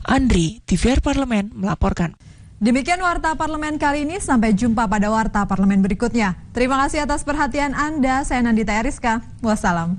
Andri, TVR Parlemen melaporkan. Demikian Warta Parlemen kali ini, sampai jumpa pada Warta Parlemen berikutnya. Terima kasih atas perhatian Anda, saya Nandita Eriska, wassalam.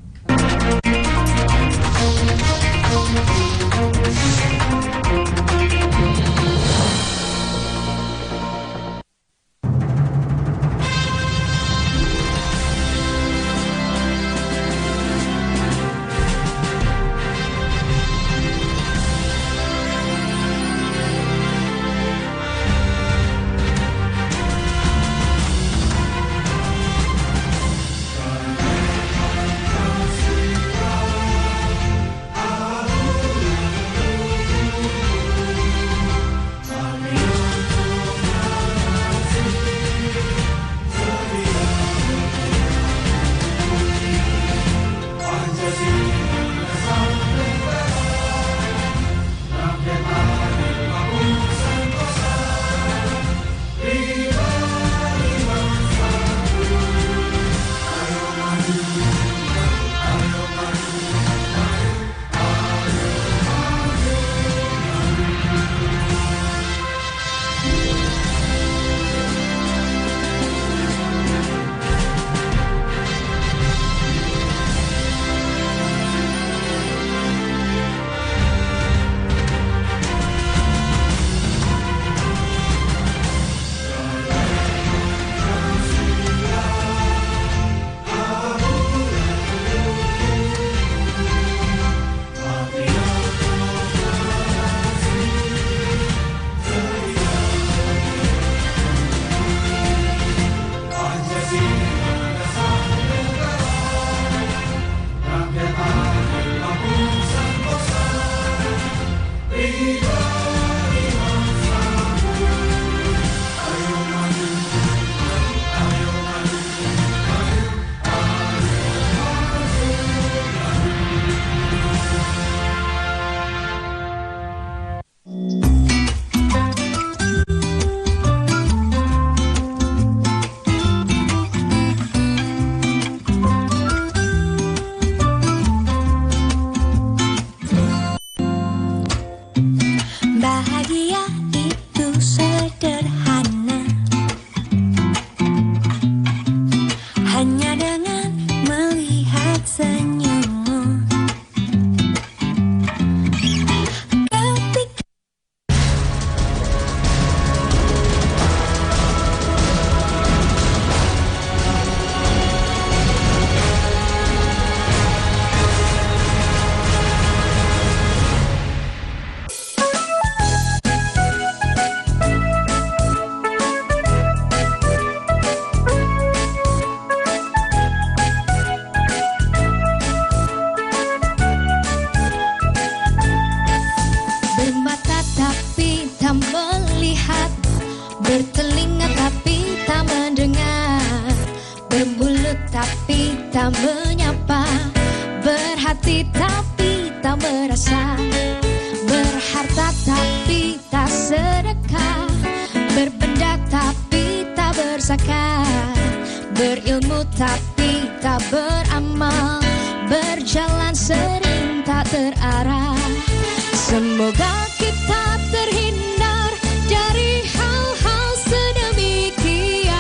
Bahagia itu sederhana, hanya dengan melihat senyummu. Bermata tapi tak melihat, bertelinga tapi tak mendengar, bermulut tapi tak menyapa, berhati tapi tak merasa, berharta tapi tak sedekah, berbenda tapi tak berzakat, berilmu tapi tak beramal, berjalan sering tak terarah. Semoga kita terhindar dari hal-hal sedemikian.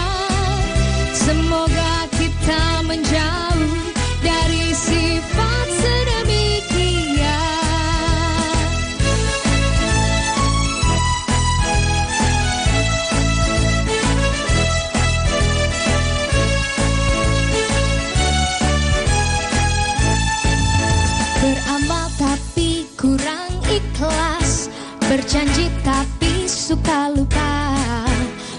Semoga kita menjauh dari sifat sedemikian. Beramal tapi kurang ikhlas, berjanji tapi suka lupa,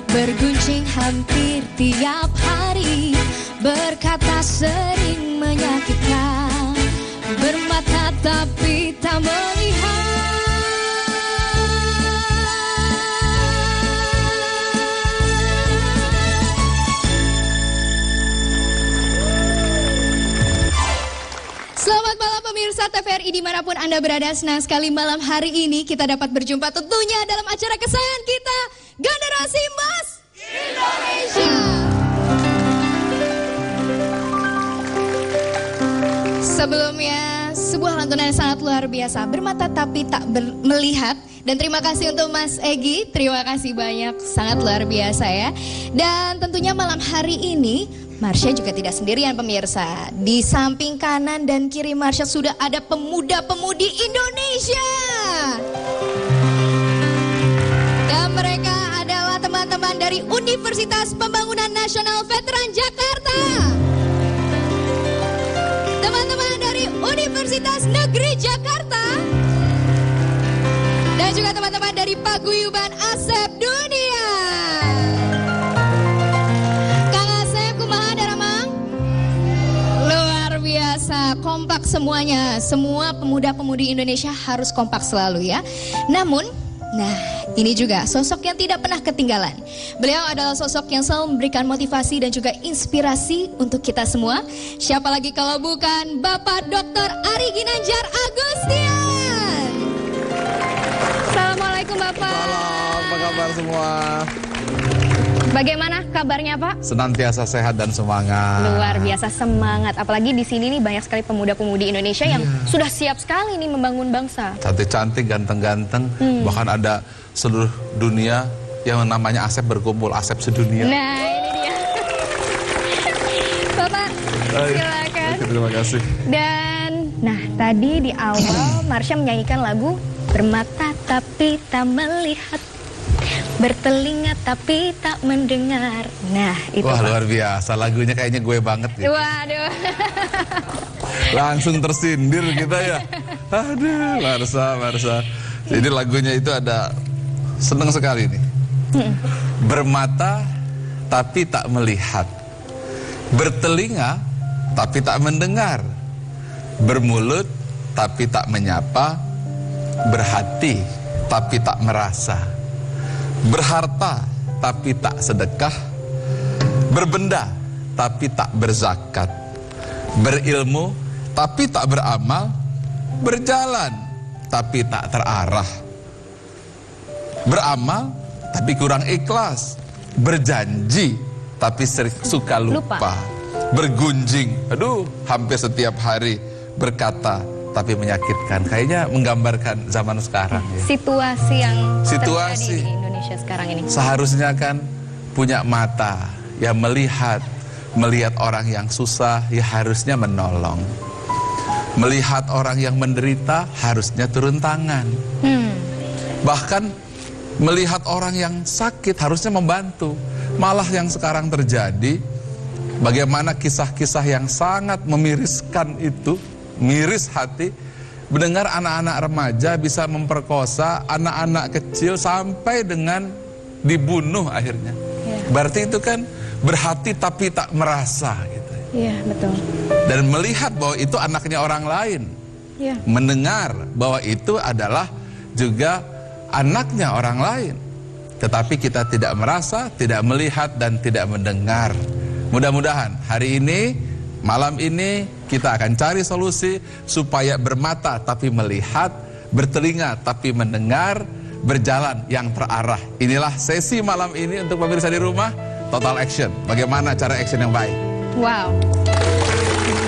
berguncing hampir tiap hari, berkata sering menyakitkan, bermata tapi tak melihat. Selamat malam pemirsa TVRI dimanapun Anda berada. Senang sekali malam hari ini kita dapat berjumpa tentunya dalam acara kesayangan kita, Generasi Emas Indonesia. Sebelumnya sebuah lantunan yang sangat luar biasa. Bermata tapi tak melihat. Dan terima kasih untuk Mas Egy, terima kasih banyak, sangat luar biasa ya. Dan tentunya malam hari ini Marsha juga tidak sendirian pemirsa. Di samping kanan dan kiri Marsha sudah ada pemuda-pemudi Indonesia. Dan mereka adalah teman-teman dari Universitas Pembangunan Nasional Veteran Jakarta. Teman-teman dari Universitas Negeri Jakarta. Dan juga teman-teman dari Paguyuban Asep Dunia. Kang Asep, kumaha Daramang? Luar biasa, kompak semuanya. Semua pemuda-pemudi Indonesia harus kompak selalu ya. Namun, ini juga sosok yang tidak pernah ketinggalan. Beliau adalah sosok yang selalu memberikan motivasi dan juga inspirasi untuk kita semua. Siapa lagi kalau bukan Bapak Dr. Ari Ginanjar Agustian. Assalamualaikum Bapak. Salam, apa kabar semua? Bagaimana kabarnya Pak? Senantiasa sehat dan semangat. Luar biasa semangat. Apalagi di sini nih banyak sekali pemuda-pemudi Indonesia yang sudah siap sekali nih membangun bangsa. Cantik-cantik, ganteng-ganteng. Bahkan ada seluruh dunia yang namanya Asep berkumpul, Asep sedunia. Nah ini dia. Bapak, silakan. Terima kasih. Dan tadi di awal Marsha menyanyikan lagu Bermata tapi tak melihat, bertelinga tapi tak mendengar. Nah itu Wah, Pak. luar biasa, lagunya kayaknya gue banget gitu. Waduh. Langsung tersindir kita ya. Aduh, Marsha. Jadi lagunya itu ada, seneng sekali nih. Bermata tapi tak melihat, bertelinga tapi tak mendengar, bermulut tapi tak menyapa, berhati tapi tak merasa, berharta tapi tak sedekah, berbenda tapi tak berzakat, berilmu tapi tak beramal, berjalan tapi tak terarah, beramal tapi kurang ikhlas, berjanji tapi suka lupa, bergunjing, hampir setiap hari, berkata tapi menyakitkan. Kayaknya menggambarkan zaman sekarang ya. Situasi yang Situasi. terjadi di Indonesia sekarang ini. Seharusnya kan punya mata ya, melihat orang yang susah ya harusnya menolong. Melihat orang yang menderita harusnya turun tangan. Bahkan melihat orang yang sakit harusnya membantu. Malah yang sekarang terjadi, bagaimana kisah-kisah yang sangat memiriskan itu, miris hati, mendengar anak-anak remaja bisa memperkosa anak-anak kecil sampai dengan dibunuh akhirnya. Berarti itu kan berhati tapi tak merasa gitu. Iya, betul. Dan melihat bahwa itu anaknya orang lain. Mendengar bahwa itu adalah juga anaknya orang lain. Tetapi kita tidak merasa, tidak melihat dan tidak mendengar. Mudah-mudahan hari ini, malam ini kita akan cari solusi supaya bermata tapi melihat, bertelinga tapi mendengar, berjalan yang terarah. Inilah sesi malam ini untuk pemirsa di rumah, Total Action. Bagaimana cara action yang baik? Wow.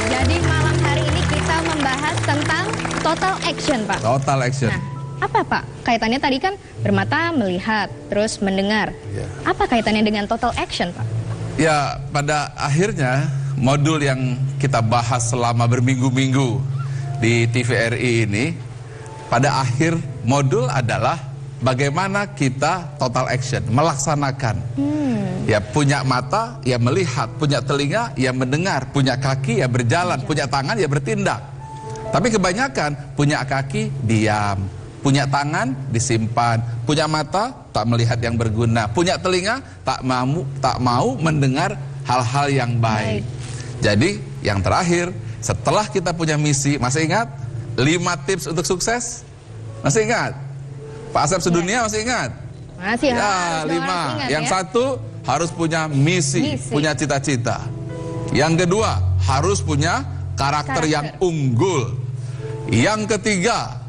Jadi malam hari ini kita membahas tentang Total Action, Pak. Total Action. Nah, apa Pak? Kaitannya tadi kan bermata melihat, terus mendengar. Apa kaitannya dengan Total Action, Pak? Ya, pada akhirnya modul yang kita bahas selama berminggu-minggu di TVRI ini, pada akhir modul adalah bagaimana kita total action, melaksanakan. Ya, punya mata, ya melihat, punya telinga, ya mendengar, punya kaki, ya berjalan, punya tangan, ya bertindak. Tapi kebanyakan punya kaki, diam, punya tangan, disimpan, punya mata, tak melihat yang berguna, punya telinga, tak mau mendengar hal-hal yang baik. Jadi yang terakhir, setelah kita punya misi, masih ingat 5 tips untuk sukses? Masih ingat? Pak Asep sedunia masih ingat? Masih ya, 5. Yang satu harus punya misi, punya cita-cita. Yang kedua harus punya karakter yang unggul. Yang ketiga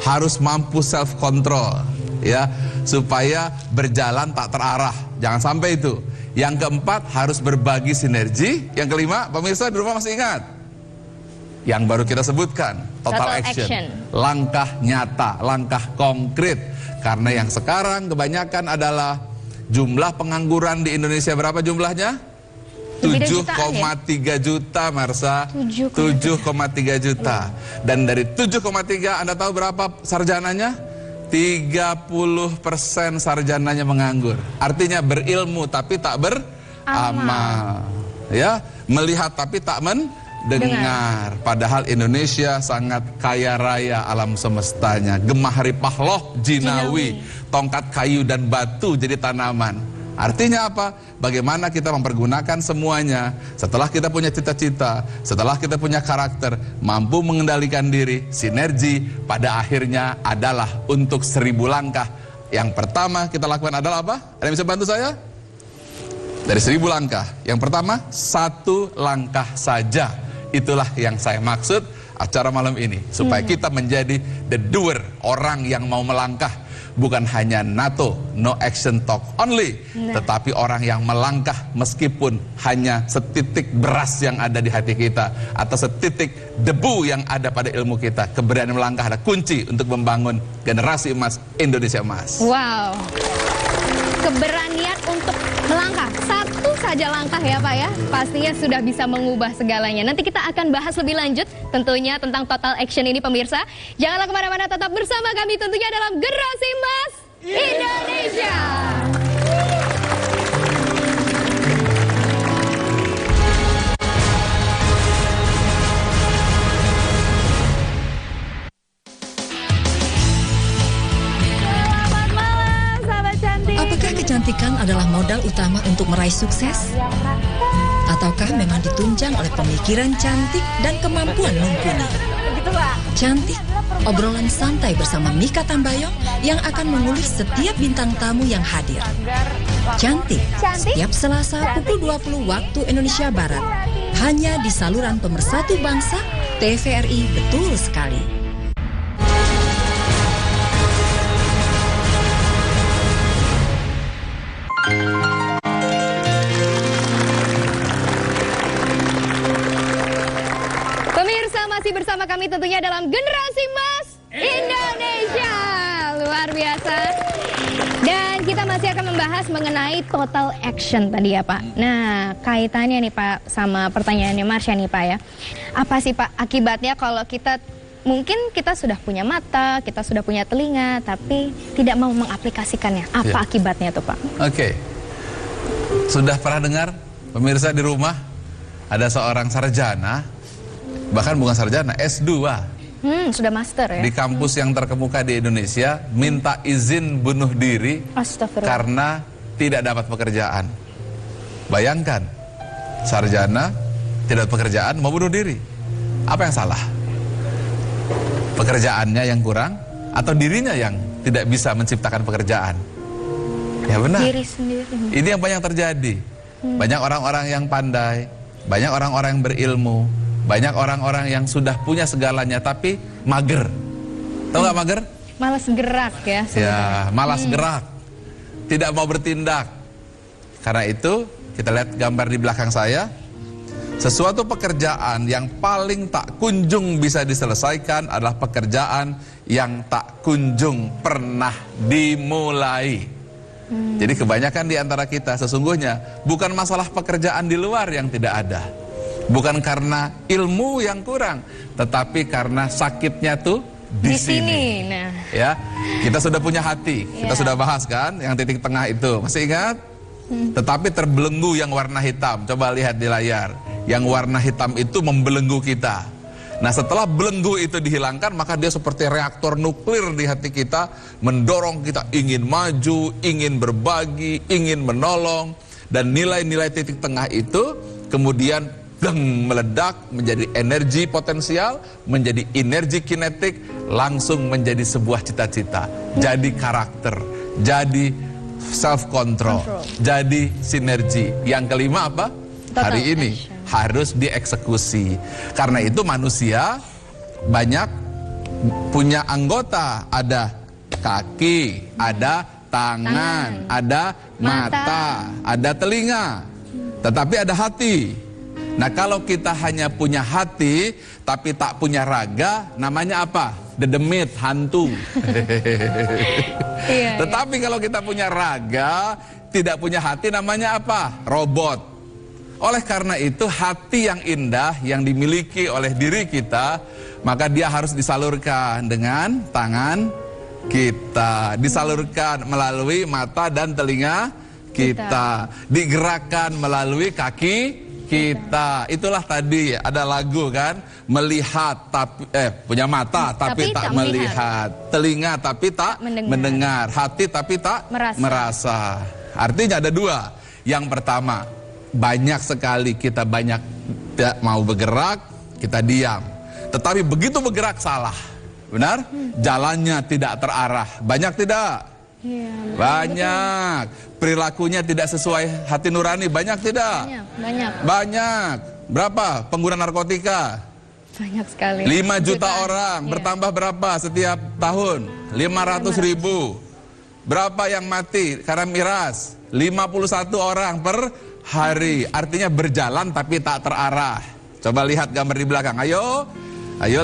harus mampu self control, ya, supaya berjalan tak terarah. Jangan sampai itu. Yang keempat harus berbagi sinergi. Yang kelima, pemirsa di rumah masih ingat? yang baru kita sebutkan, total action. Langkah nyata, langkah konkret. Karena yang sekarang kebanyakan adalah jumlah pengangguran di Indonesia berapa jumlahnya? 7,3 juta, Marsha. 7,3 juta. Dan dari 7,3 Anda tahu berapa sarjananya? 30% sarjananya menganggur. Artinya berilmu tapi tak beramal. Ya, melihat tapi tak mendengar. Padahal Indonesia sangat kaya raya alam semestanya. Gemah ripahloh jinawi, tongkat kayu dan batu jadi tanaman. Artinya apa? Bagaimana kita mempergunakan semuanya setelah kita punya cita-cita, setelah kita punya karakter, mampu mengendalikan diri, sinergi, pada akhirnya adalah untuk 1000 langkah. Yang pertama kita lakukan adalah apa? Ada yang bisa bantu saya? Dari 1000 langkah. Yang pertama, 1 langkah saja. Itulah yang saya maksud acara malam ini. Supaya kita menjadi the doer, orang yang mau melangkah. Bukan hanya NATO, no action talk only, tetapi orang yang melangkah meskipun hanya setitik beras yang ada di hati kita atau setitik debu yang ada pada ilmu kita. Keberanian melangkah adalah kunci untuk membangun generasi emas Indonesia emas. Wow, keberanian untuk melangkah, satu saja langkah ya Pak ya, pastinya sudah bisa mengubah segalanya. Nanti kita akan bahas lebih lanjut tentunya tentang total action ini pemirsa. Janganlah kemana-mana, tetap bersama kami tentunya dalam Generasi Emas Indonesia. Selamat malam, sahabat cantik. Apakah kecantikan adalah modal utama untuk meraih sukses? Ataukah memang ditunjang oleh pemikiran cantik dan kemampuan mumpuni? Cantik, obrolan santai bersama Mika Tambayong yang akan mengulik setiap bintang tamu yang hadir. Cantik, setiap Selasa pukul 20 waktu Indonesia Barat. Hanya di saluran Pemersatu Bangsa, TVRI. Betul sekali. Masih bersama kami tentunya dalam Generasi Emas Indonesia. Luar biasa. Dan kita masih akan membahas mengenai total action tadi ya Pak. Nah, kaitannya nih Pak sama pertanyaannya Marsha nih Pak ya. Apa sih Pak akibatnya kalau kita mungkin kita sudah punya mata, kita sudah punya telinga, tapi tidak mau mengaplikasikannya. Apa akibatnya tuh Pak? Oke. Sudah pernah dengar pemirsa di rumah ada seorang sarjana, bahkan bukan sarjana, S2. Sudah master ya. Di kampus yang terkemuka di Indonesia, minta izin bunuh diri karena tidak dapat pekerjaan. Bayangkan, sarjana tidak dapat pekerjaan, mau bunuh diri. Apa yang salah? Pekerjaannya yang kurang atau dirinya yang tidak bisa menciptakan pekerjaan? Ya benar. Diri sendiri. Ini yang banyak terjadi. Banyak orang-orang yang pandai, banyak orang-orang yang berilmu, banyak orang-orang yang sudah punya segalanya tapi mager. Tahu nggak mager? Malas gerak ya. Ya, malas gerak. Tidak mau bertindak. Karena itu, kita lihat gambar di belakang saya. Sesuatu pekerjaan yang paling tak kunjung bisa diselesaikan adalah pekerjaan yang tak kunjung pernah dimulai. Jadi kebanyakan di antara kita sesungguhnya bukan masalah pekerjaan di luar yang tidak ada. Bukan karena ilmu yang kurang, tetapi karena sakitnya tuh di sini. Nah. Ya, kita sudah punya hati, kita sudah bahas kan, yang titik tengah itu, masih ingat? Tetapi terbelenggu yang warna hitam. Coba lihat di layar, yang warna hitam itu membelenggu kita. Nah, setelah belenggu itu dihilangkan, maka dia seperti reaktor nuklir di hati kita, mendorong kita ingin maju, ingin berbagi, ingin menolong, dan nilai-nilai titik tengah itu kemudian meledak menjadi energi potensial, menjadi energi kinetik, langsung menjadi sebuah cita-cita, jadi karakter, jadi self control, jadi sinergi. Yang kelima apa? Hari ini harus dieksekusi. Karena itu manusia banyak punya anggota, ada kaki, ada tangan, ada mata, ada telinga, tetapi ada hati. Nah, kalau kita hanya punya hati tapi tak punya raga, namanya apa? Dedemit, hantu. Tetapi kalau kita punya raga, tidak punya hati, namanya apa? Robot. Oleh karena itu, hati yang indah yang dimiliki oleh diri kita, maka dia harus disalurkan dengan tangan kita, disalurkan melalui mata dan telinga kita, digerakkan melalui kaki kita. Itulah tadi ada lagu kan, melihat tapi punya mata tapi tak melihat, telinga tapi tak mendengar, hati tapi tak merasa. Artinya ada dua. Yang pertama, banyak sekali kita tidak mau bergerak, kita diam. Tetapi begitu bergerak salah. Benar? Jalannya tidak terarah. Banyak tidak? Banyak. Perilakunya tidak sesuai hati nurani. Banyak tidak? Banyak. Berapa pengguna narkotika? Banyak sekali. 5 juta orang. Bertambah berapa setiap tahun? 500.000. Berapa yang mati karena miras? 51 orang per hari. Artinya berjalan tapi tak terarah. Coba lihat gambar di belakang. Ayo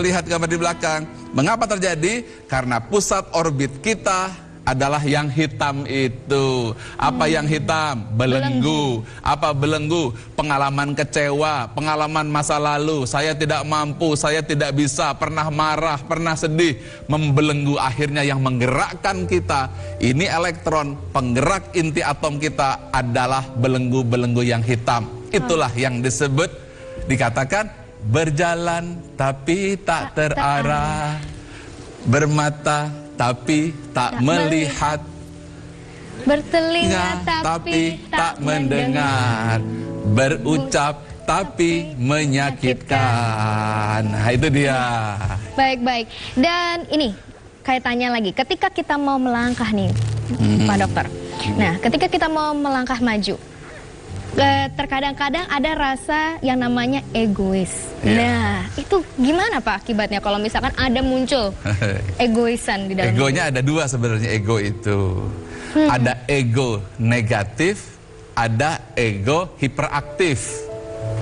lihat gambar di belakang. Mengapa terjadi? Karena pusat orbit kita adalah yang hitam itu. Apa yang hitam? Belenggu. Apa belenggu? Pengalaman kecewa, pengalaman masa lalu. Saya tidak mampu, saya tidak bisa, pernah marah, pernah sedih. Membelenggu, akhirnya yang menggerakkan kita. Ini elektron, penggerak inti atom kita adalah belenggu-belenggu yang hitam. Itulah yang disebut, dikatakan berjalan tapi tak terarah, bermata tapi tak melihat, bertelinga tapi tak mendengar, berucap tapi menyakitkan. Nah, itu dia. Baik. Dan ini kaitannya lagi, ketika kita mau melangkah nih, Pak Dokter. Nah, ketika kita mau melangkah maju, terkadang-kadang ada rasa yang namanya egois. Nah, itu gimana Pak akibatnya kalau misalkan ada muncul egoisan di dalam? Egonya ada dua sebenarnya, ego itu. Ada ego negatif, ada ego hiperaktif.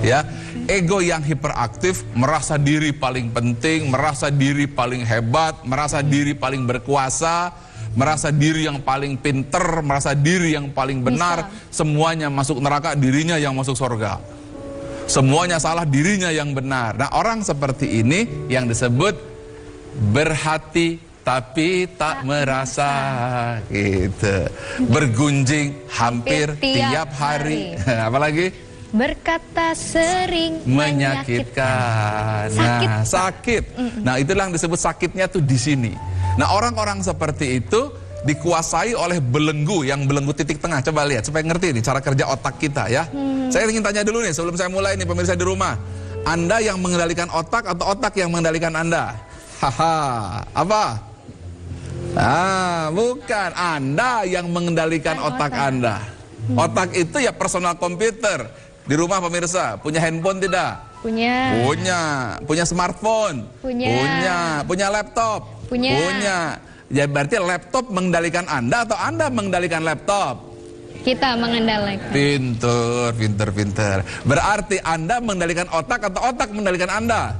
Ya, ego yang hiperaktif merasa diri paling penting, merasa diri paling hebat, merasa diri paling berkuasa, merasa diri yang paling pinter, merasa diri yang paling benar. Semuanya masuk neraka, dirinya yang masuk surga. Semuanya salah, dirinya yang benar. Nah, orang seperti ini yang disebut berhati tapi tak merasa, gitu. Bergunjing hampir tiap hari. Apalagi? Berkata sering menyakitkan. Nah, sakit. Nah, itulah yang disebut sakitnya tuh di sini. Nah, orang-orang seperti itu dikuasai oleh belenggu, yang belenggu titik tengah. Coba lihat supaya ngerti nih cara kerja otak kita ya. Saya ingin tanya dulu nih sebelum saya mulai nih pemirsa di rumah. Anda yang mengendalikan otak atau otak yang mengendalikan Anda? Haha, apa? Bukan. Anda yang mengendalikan otak Anda. Otak itu ya personal komputer. Di rumah pemirsa, punya handphone tidak? Punya. Punya smartphone? Punya laptop? Punya. Ya berarti laptop mengendalikan Anda atau Anda mengendalikan laptop? Kita mengendalikan. Pinter. Berarti Anda mengendalikan otak atau otak mengendalikan Anda?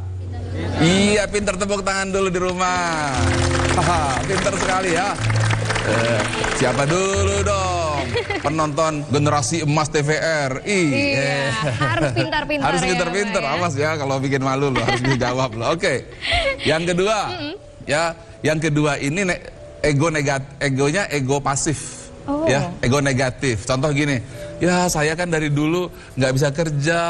Iya, pinter, tepuk tangan dulu di rumah. Pinter sekali ya. Siapa dulu dong penonton generasi emas TVRI? Iya, harus pintar-pintar. Harus pintar-pintar, ya, awas ya kalau bikin malu loh, harus dijawab loh. Oke. Yang kedua, yang kedua ini egonya ego pasif. Ya, ego negatif. Contoh gini, ya saya kan dari dulu nggak bisa kerja.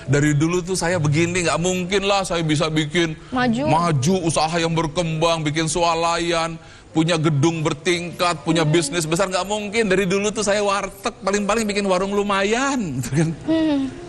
Dari dulu tuh saya begini, nggak mungkin lah saya bisa bikin maju usaha yang berkembang, bikin swalayan, punya gedung bertingkat, punya bisnis besar, nggak mungkin. Dari dulu tuh saya warteg, paling-paling bikin warung lumayan,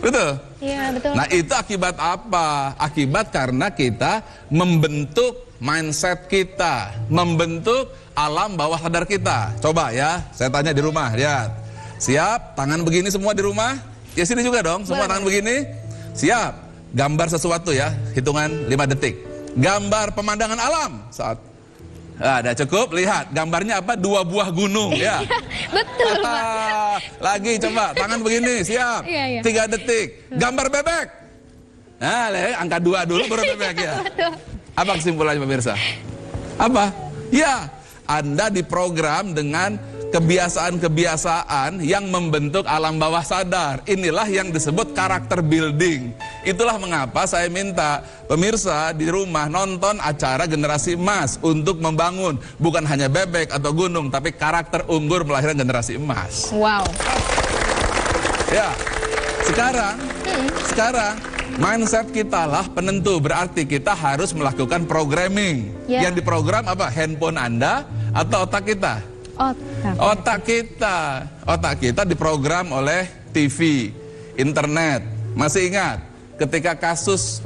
betul? Iya, betul. Nah, itu akibat apa? Akibat karena kita membentuk mindset kita, membentuk alam bawah sadar kita. Coba ya, saya tanya di rumah, lihat. Siap? Tangan begini semua di rumah? Ya sini juga dong, semua tangan begini. Siap? Gambar sesuatu ya, hitungan 5 detik. Gambar pemandangan alam saat. Ada cukup, lihat gambarnya apa? 2 buah gunung ya. Betul Pak. Lagi coba tangan begini, siap. 3 detik. Gambar bebek. Nah, angka 2 dulu baru bebek ya. Apa kesimpulannya pemirsa? Apa? Ya, Anda diprogram dengan kebiasaan-kebiasaan yang membentuk alam bawah sadar. Inilah yang disebut karakter building. Itulah mengapa saya minta pemirsa di rumah nonton acara Generasi Emas untuk membangun bukan hanya bebek atau gunung, tapi karakter unggur melahirkan generasi emas. Wow. Ya, sekarang mindset kita lah penentu. Berarti kita harus melakukan programming. Yang diprogram apa? Handphone Anda atau otak kita? Otak kita diprogram oleh TV, internet. Masih ingat ketika kasus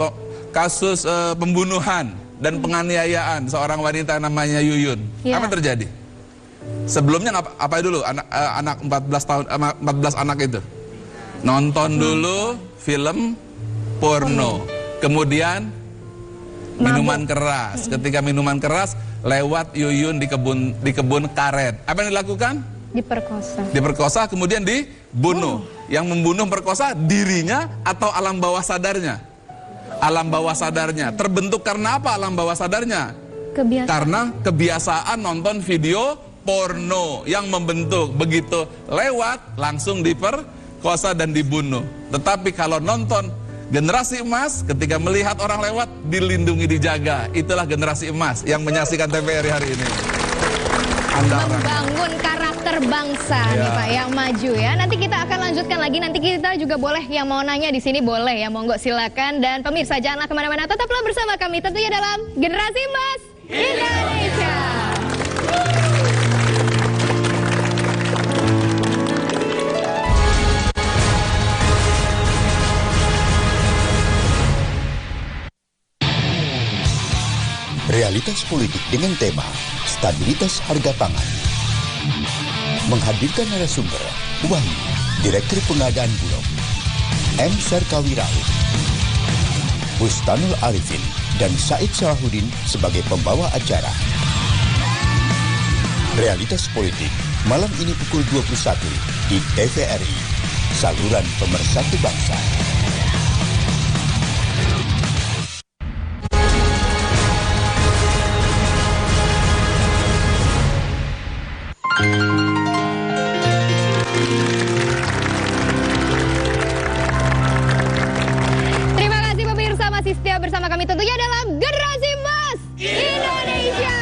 pembunuhan dan penganiayaan seorang wanita namanya Yuyun, apa terjadi? Sebelumnya apa dulu anak 14 anak itu nonton dulu film porno, kemudian minuman keras. Ketika minuman keras lewat Yuyun di kebun karet. Apa yang dilakukan? Diperkosa kemudian dibunuh. Yang membunuh perkosa dirinya atau alam bawah sadarnya? Alam bawah sadarnya. Terbentuk karena apa alam bawah sadarnya? Karena kebiasaan nonton video porno yang membentuk. Begitu lewat langsung diperkosa dan dibunuh. Tetapi kalau nonton Generasi Emas, ketika melihat orang lewat, dilindungi, dijaga. Itulah Generasi Emas yang menyaksikan TVRI hari ini. Membangun karakter bangsa nih Pak, yang maju ya. Nanti kita akan lanjutkan lagi. Nanti kita juga boleh yang mau nanya di sini boleh ya, monggo silakan. Dan pemirsa janganlah kemana-mana, tetaplah bersama kami tentunya dalam Generasi Emas Indonesia. Realitas politik dengan tema stabilitas harga pangan. Menghadirkan narasumber Wahyu, Direktur Pengadaan Bulog, M. Sarkawiraud, Bustanul Arifin, dan Said Salahuddin sebagai pembawa acara. Realitas politik malam ini pukul 21 di TVRI, saluran pemersatu bangsa. Terima kasih pemirsa masih setia bersama kami tentunya dalam Generasi Emas Indonesia.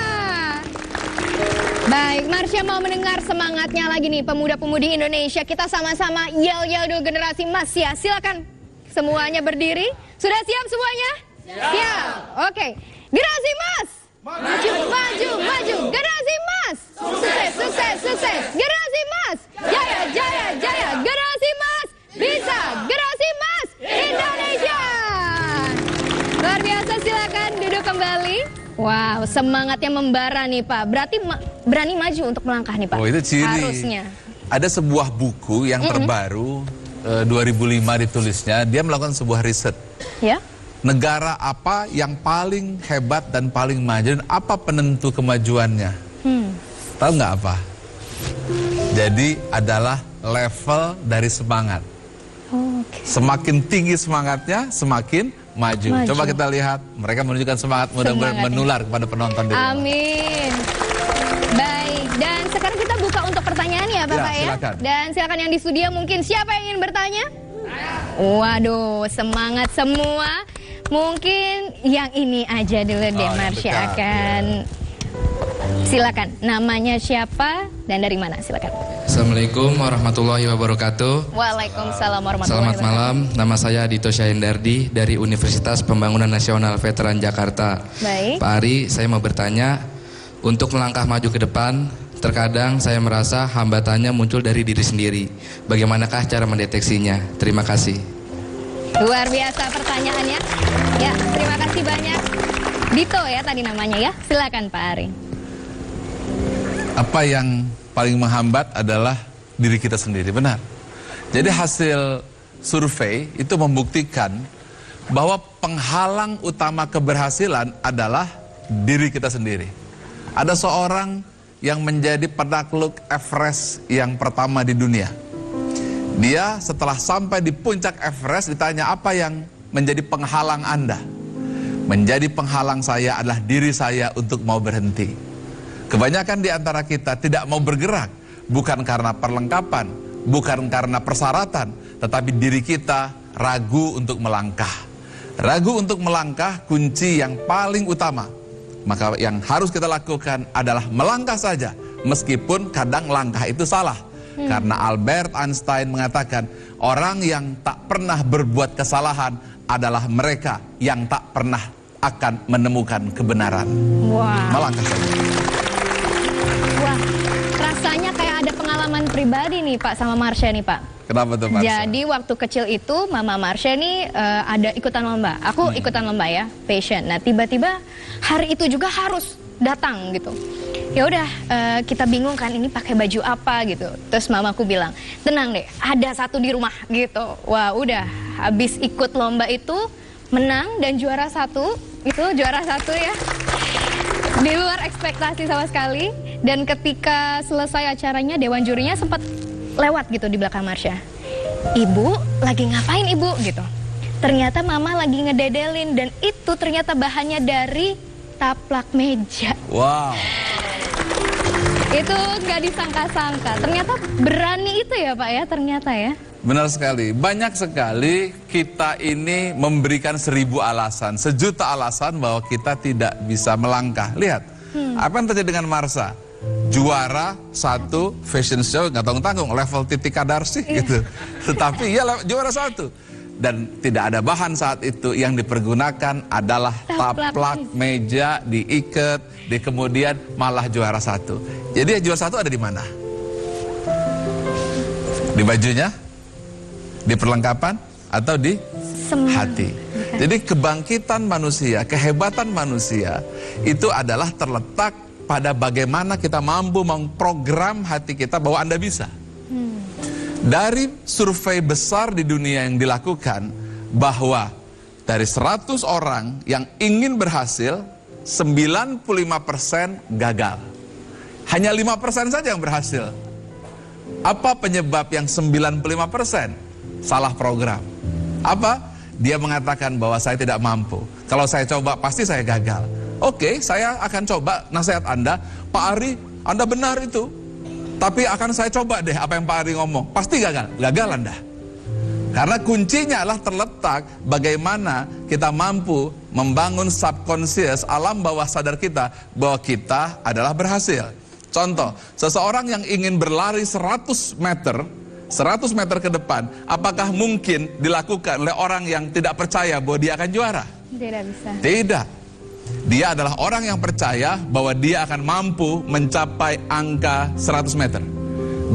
Baik, Marsha mau mendengar semangatnya lagi nih pemuda-pemudi Indonesia. Kita sama-sama yel-yel dulu Generasi Emas ya. Silakan semuanya berdiri. Sudah siap semuanya? Siap. Oke. Generasi Emas. Maju, maju, maju. Generasi Emas. Sukses, sukses, sukses. Generasi Emas. Jaya, jaya, jaya. Generasi Emas. Bisa. Generasi Emas Indonesia. Luar biasa, silakan duduk kembali. Wow, semangatnya membara nih Pak. Berarti berani maju untuk melangkah nih Pak. Oh, itu ciri. Harusnya. Ada sebuah buku yang terbaru 2005 ditulisnya. Dia melakukan sebuah riset. Ya. Negara apa yang paling hebat dan paling maju dan apa penentu kemajuannya? Tahu nggak apa? Jadi adalah level dari semangat. Semakin tinggi semangatnya, semakin maju. Coba kita lihat, mereka menunjukkan semangat, mudah-mudahan menular kepada penonton di rumah. Amin. Baik, dan sekarang kita buka untuk pertanyaan ya Bapak ya. Silakan. Dan silakan yang di studio mungkin siapa yang ingin bertanya? Waduh, semangat semua. Mungkin yang ini aja dulu deh, Marsha akan. Silakan, namanya siapa dan dari mana? Silakan. Assalamualaikum warahmatullahi wabarakatuh. Waalaikumsalam warahmatullahi wabarakatuh. Selamat malam, nama saya Dito Syahendardi dari Universitas Pembangunan Nasional Veteran Jakarta. Baik. Pak Ari, saya mau bertanya, untuk melangkah maju ke depan, terkadang saya merasa hambatannya muncul dari diri sendiri. Bagaimanakah cara mendeteksinya? Terima kasih. Luar biasa pertanyaannya. Ya, terima kasih banyak. Dito ya tadi namanya ya. Silakan Pak Ari. Apa yang paling menghambat adalah diri kita sendiri, benar. Jadi hasil survei itu membuktikan bahwa penghalang utama keberhasilan adalah diri kita sendiri. Ada seorang yang menjadi penakluk Everest yang pertama di dunia. Dia setelah sampai di puncak Everest ditanya apa yang menjadi penghalang Anda. Menjadi penghalang saya adalah diri saya untuk mau berhenti. Kebanyakan di antara kita tidak mau bergerak, bukan karena perlengkapan, bukan karena persyaratan, tetapi diri kita ragu untuk melangkah. Ragu untuk melangkah kunci yang paling utama. Maka yang harus kita lakukan adalah melangkah saja, meskipun kadang langkah itu salah. Karena Albert Einstein mengatakan, orang yang tak pernah berbuat kesalahan adalah mereka yang tak pernah akan menemukan kebenaran. Wah. Melangkah saja. Wah, rasanya kayak ada pengalaman pribadi nih Pak sama Marsha nih Pak. Kenapa tuh Marsha? Jadi waktu kecil itu Mama Marsha nih ada ikutan lomba. Aku ikutan lomba ya, passion. Nah tiba-tiba hari itu juga harus datang gitu. Ya udah kita bingung kan ini pakai baju apa gitu. Terus mamaku bilang, tenang deh, ada satu di rumah gitu. Wah udah, habis ikut lomba itu menang dan juara satu. Itu juara satu ya. Di luar ekspektasi sama sekali. Dan ketika selesai acaranya, dewan jurinya sempat lewat gitu di belakang Marsha. Ibu lagi ngapain ibu gitu. Ternyata mama lagi ngededelin dan itu ternyata bahannya dari taplak meja. Wow. Itu nggak disangka-sangka. Ternyata berani itu ya Pak ya, ternyata ya. Benar sekali. Banyak sekali kita ini memberikan 1000 alasan, 1.000.000 alasan bahwa kita tidak bisa melangkah. Lihat, apa yang terjadi dengan Marsha? Juara satu fashion show, nggak tanggung-tanggung, level Titi Kadarsi gitu. Tetapi ya juara satu. Dan tidak ada bahan saat itu, yang dipergunakan adalah taplak meja, diikat, kemudian malah juara satu. Jadi juara satu ada di mana? Di bajunya? Di perlengkapan? Atau di hati? Jadi kebangkitan manusia, kehebatan manusia itu adalah terletak pada bagaimana kita mampu memprogram hati kita bahwa Anda bisa. Dari survei besar di dunia yang dilakukan, bahwa dari 100 orang yang ingin berhasil, 95% gagal. Hanya 5% saja yang berhasil. Apa penyebab yang 95%? Salah program. Apa? Dia mengatakan bahwa saya tidak mampu. Kalau saya coba pasti saya gagal. Oke, saya akan coba nasihat Anda. Pak Ari, Anda benar itu. Tapi akan saya coba deh apa yang Pak Ari ngomong. Pasti gagal. Gagal Anda. Karena kuncinya adalah terletak bagaimana kita mampu membangun subconscious, alam bawah sadar kita, bahwa kita adalah berhasil. Contoh, seseorang yang ingin berlari 100 meter ke depan, apakah mungkin dilakukan oleh orang yang tidak percaya bahwa dia akan juara? Tidak bisa. Tidak. Dia adalah orang yang percaya bahwa dia akan mampu mencapai angka 100 meter.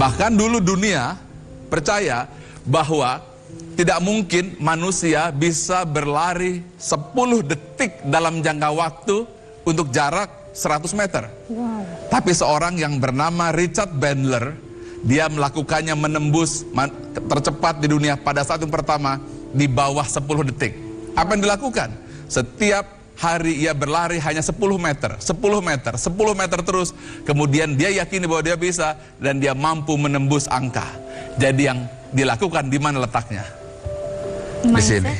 Bahkan dulu dunia percaya bahwa tidak mungkin manusia bisa berlari 10 detik dalam jangka waktu untuk jarak 100 meter. Wow. Tapi seorang yang bernama Richard Bandler, dia melakukannya menembus tercepat di dunia pada saat yang pertama di bawah 10 detik. Apa yang dilakukan? Setiap hari ia berlari hanya 10 meter, 10 meter, 10 meter terus. Kemudian dia yakini bahwa dia bisa dan dia mampu menembus angka. Jadi yang dilakukan di mana letaknya? Di sini.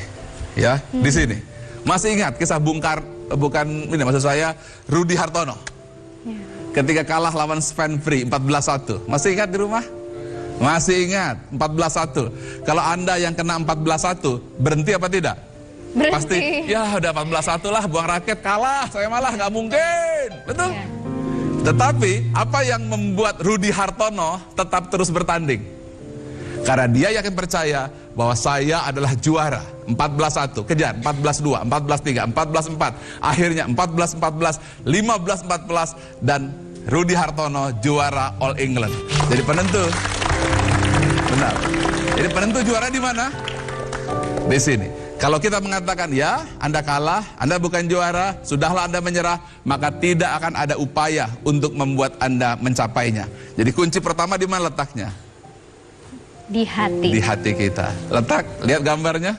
Ya, di sini. Masih ingat kisah bukan ini maksud saya Rudy Hartono. Ketika kalah lawan Sven Free 14-1. Masih ingat di rumah? Masih ingat 14-1. Kalau Anda yang kena 14-1, berhenti apa tidak? Berhenti. Pasti, ya udah 14-1 lah, buang raket, kalah, saya malah nggak mungkin, betul? Ya. Tetapi apa yang membuat Rudy Hartono tetap terus bertanding? Karena dia yakin percaya bahwa saya adalah juara. 14-1, kejar, 14-2, 14-3, 14-4, akhirnya 14-14, 15-14, dan Rudy Hartono juara All England. Jadi penentu, benar. Jadi penentu juara di mana? Di sini. Kalau kita mengatakan, ya Anda kalah, Anda bukan juara, sudahlah Anda menyerah, maka tidak akan ada upaya untuk membuat Anda mencapainya. Jadi kunci pertama di mana letaknya? Di hati. Di hati kita. Letak, lihat gambarnya.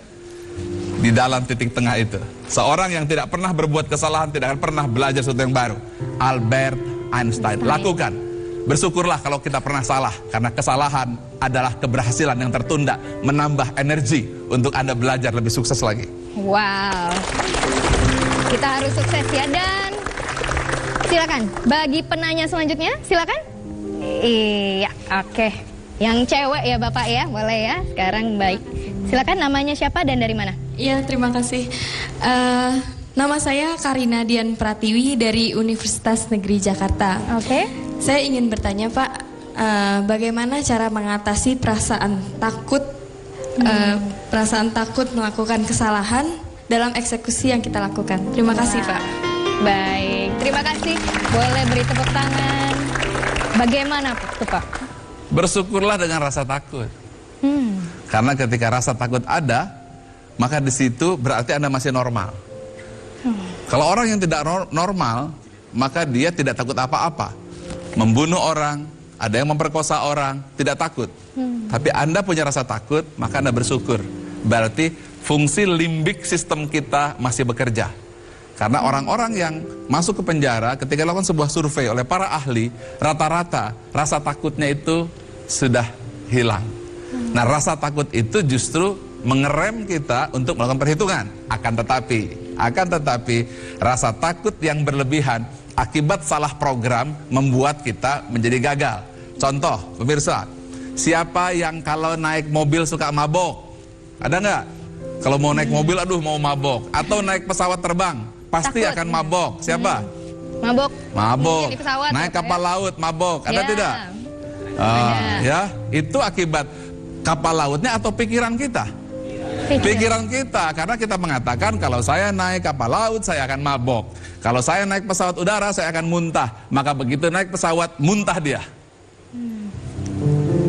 Di dalam titik tengah itu. Seorang yang tidak pernah berbuat kesalahan, tidak akan pernah belajar sesuatu yang baru. Albert Einstein. Lakukan. bersyukurlah kalau kita pernah salah, karena kesalahan adalah keberhasilan yang tertunda, menambah energi untuk Anda belajar lebih sukses lagi. Wow, kita harus sukses ya. Dan silakan bagi penanya selanjutnya, silakan. Iya, oke. Yang cewek ya Bapak ya, boleh ya. Sekarang baik. Silakan, namanya siapa dan dari mana? Iya, terima kasih. Nama saya Karina Dian Pratiwi dari Universitas Negeri Jakarta. Oke. Saya ingin bertanya Pak, bagaimana cara mengatasi perasaan takut melakukan kesalahan dalam eksekusi yang kita lakukan? Terima kasih Pak. Baik, terima kasih. Boleh beri tepuk tangan. Bagaimana tuh Pak? Bersyukurlah dengan rasa takut. Karena ketika rasa takut ada, maka di situ berarti Anda masih normal. Kalau orang yang tidak normal, maka dia tidak takut apa-apa. Membunuh orang, ada yang memperkosa orang, tidak takut. Tapi Anda punya rasa takut, maka Anda bersyukur. Berarti fungsi limbik sistem kita masih bekerja. Karena orang-orang yang masuk ke penjara, ketika dilakukan sebuah survei oleh para ahli, rata-rata rasa takutnya itu sudah hilang. Nah, rasa takut itu justru mengerem kita untuk melakukan perhitungan. Akan tetapi rasa takut yang berlebihan akibat salah program membuat kita menjadi gagal. Contoh, pemirsa, siapa yang kalau naik mobil suka mabok? Ada nggak? Kalau mau naik mobil, aduh mau mabok. Atau naik pesawat terbang, pasti akan mabok. Siapa? Mabok. Naik kapal laut, mabok. Ada tidak? Ya, itu akibat kapal lautnya atau pikiran kita? Pikiran kita, karena kita mengatakan kalau saya naik kapal laut saya akan mabok, kalau saya naik pesawat udara saya akan muntah. Maka begitu naik pesawat muntah dia.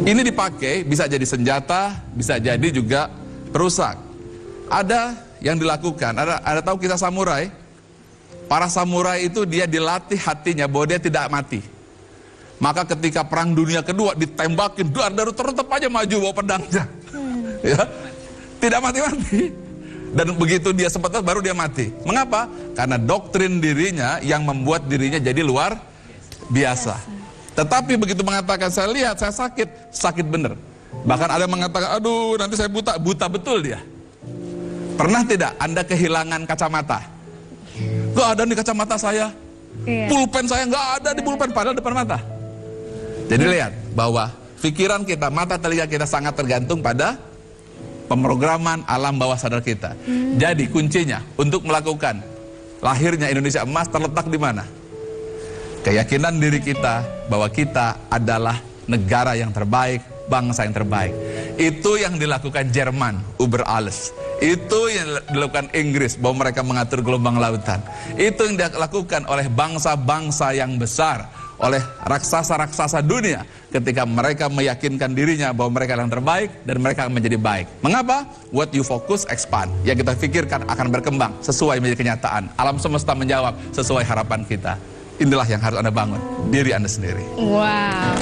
Ini dipakai bisa jadi senjata, bisa jadi juga perusak. Ada yang dilakukan, ada tahu kisah samurai? Para samurai itu dia dilatih hatinya bahwa dia tidak mati. Maka ketika perang dunia kedua ditembakin, dar tetap aja maju bawa pedangnya. Ya. Tidak mati-mati. Dan begitu dia sempat baru dia mati. Mengapa? Karena doktrin dirinya yang membuat dirinya jadi luar biasa. Tetapi begitu mengatakan saya lihat saya sakit bener. Bahkan ada yang mengatakan aduh nanti saya buta betul dia. Pernah tidak Anda kehilangan kacamata? Gak ada di kacamata saya. Pulpen saya gak ada di pulpen padahal depan mata. Jadi lihat bahwa pikiran kita, mata telinga kita sangat tergantung pada pemrograman alam bawah sadar kita. Jadi kuncinya untuk melakukan lahirnya Indonesia Emas terletak di mana? Keyakinan diri kita bahwa kita adalah negara yang terbaik, bangsa yang terbaik. Itu yang dilakukan Jerman, Über alles. Itu yang dilakukan Inggris, bahwa mereka mengatur gelombang lautan. Itu yang dilakukan oleh bangsa-bangsa yang besar, oleh raksasa-raksasa dunia, ketika mereka meyakinkan dirinya bahwa mereka yang terbaik dan mereka akan menjadi baik. Mengapa? What you focus expand. Yang kita pikirkan akan berkembang sesuai menjadi kenyataan. Alam semesta menjawab sesuai harapan kita. Inilah yang harus Anda bangun, diri Anda sendiri. Wow.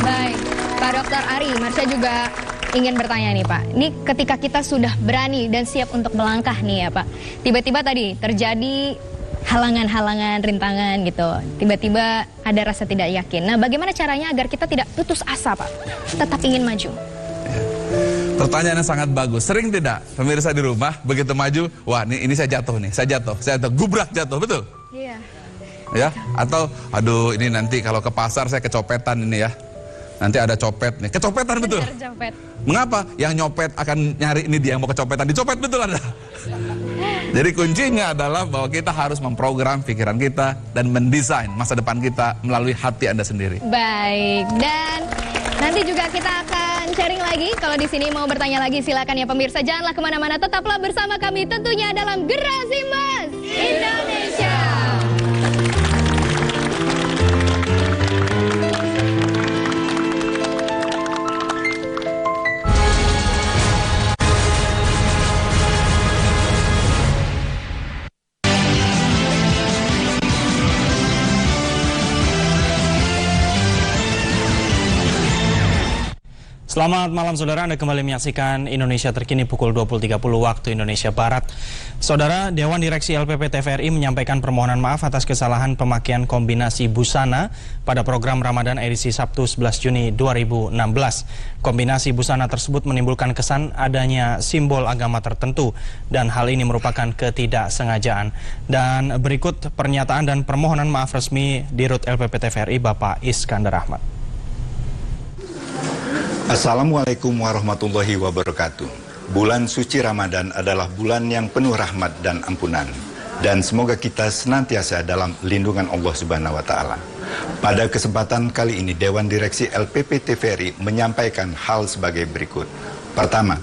Baik, Pak Dr. Ari, Marsha juga ingin bertanya nih Pak. Ini ketika kita sudah berani dan siap untuk melangkah nih ya Pak, tiba-tiba tadi terjadi halangan-halangan, rintangan gitu. Tiba-tiba ada rasa tidak yakin. Nah, bagaimana caranya agar kita tidak putus asa, Pak? Tetap ingin maju. Pertanyaannya sangat bagus. Sering tidak pemirsa di rumah begitu maju, wah ini saya jatuh nih, saya jatuh, gubrak jatuh, betul? Iya. Ya, atau aduh ini nanti kalau ke pasar saya kecopetan ini ya. Nanti ada copet nih, kecopetan betul. Copet. Mengapa? Yang nyopet akan nyari ini dia yang mau kecopetan, dicopet betul Anda. Jadi kuncinya adalah bahwa kita harus memprogram pikiran kita dan mendesain masa depan kita melalui hati Anda sendiri. Baik, dan nanti juga kita akan sharing lagi. Kalau di sini mau bertanya lagi silakan ya pemirsa. Janganlah kemana-mana, tetaplah bersama kami tentunya dalam Generasi Emas Indonesia. Selamat malam saudara, Anda kembali menyaksikan Indonesia Terkini pukul 20.30 waktu Indonesia Barat. Saudara, Dewan Direksi LPP TVRI menyampaikan permohonan maaf atas kesalahan pemakaian kombinasi busana pada program Ramadan edisi Sabtu 11 Juni 2016. Kombinasi busana tersebut menimbulkan kesan adanya simbol agama tertentu dan hal ini merupakan ketidaksengajaan. Dan berikut pernyataan dan permohonan maaf resmi Dirut LPP TVRI Bapak Iskandar Ahmad. Assalamualaikum warahmatullahi wabarakatuh. Bulan suci Ramadan adalah bulan yang penuh rahmat dan ampunan. Dan semoga kita senantiasa dalam lindungan Allah Subhanahu wa Ta'ala. Pada kesempatan kali ini, Dewan Direksi LPP TVRI menyampaikan hal sebagai berikut. Pertama,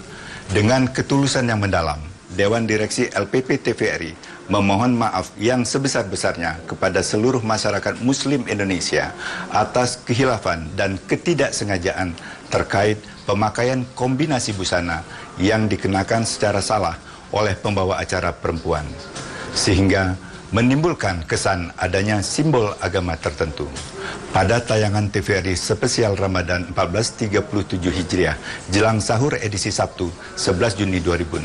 dengan ketulusan yang mendalam, Dewan Direksi LPP TVRI memohon maaf yang sebesar-besarnya kepada seluruh masyarakat Muslim Indonesia atas khilafan dan ketidaksengajaan terkait pemakaian kombinasi busana yang dikenakan secara salah oleh pembawa acara perempuan, sehingga menimbulkan kesan adanya simbol agama tertentu. Pada tayangan TVRI spesial Ramadan 1437 Hijriah, jelang sahur edisi Sabtu 11 Juni 2016,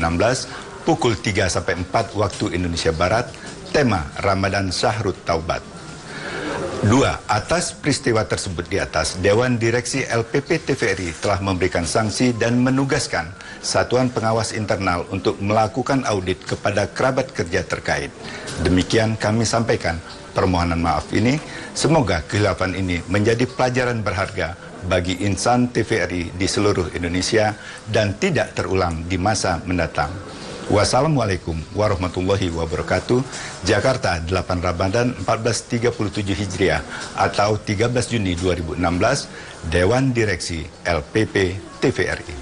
pukul 3-4 waktu Indonesia Barat, tema Ramadan Syahrut Taubat. 2. Atas peristiwa tersebut di atas, Dewan Direksi LPP TVRI telah memberikan sanksi dan menugaskan Satuan Pengawas Internal untuk melakukan audit kepada kerabat kerja terkait. Demikian kami sampaikan permohonan maaf ini. Semoga khilafan ini menjadi pelajaran berharga bagi insan TVRI di seluruh Indonesia dan tidak terulang di masa mendatang. Wassalamualaikum warahmatullahi wabarakatuh. Jakarta, 8 Ramadan 1437 Hijriah atau 13 Juni 2016, Dewan Direksi LPP TVRI.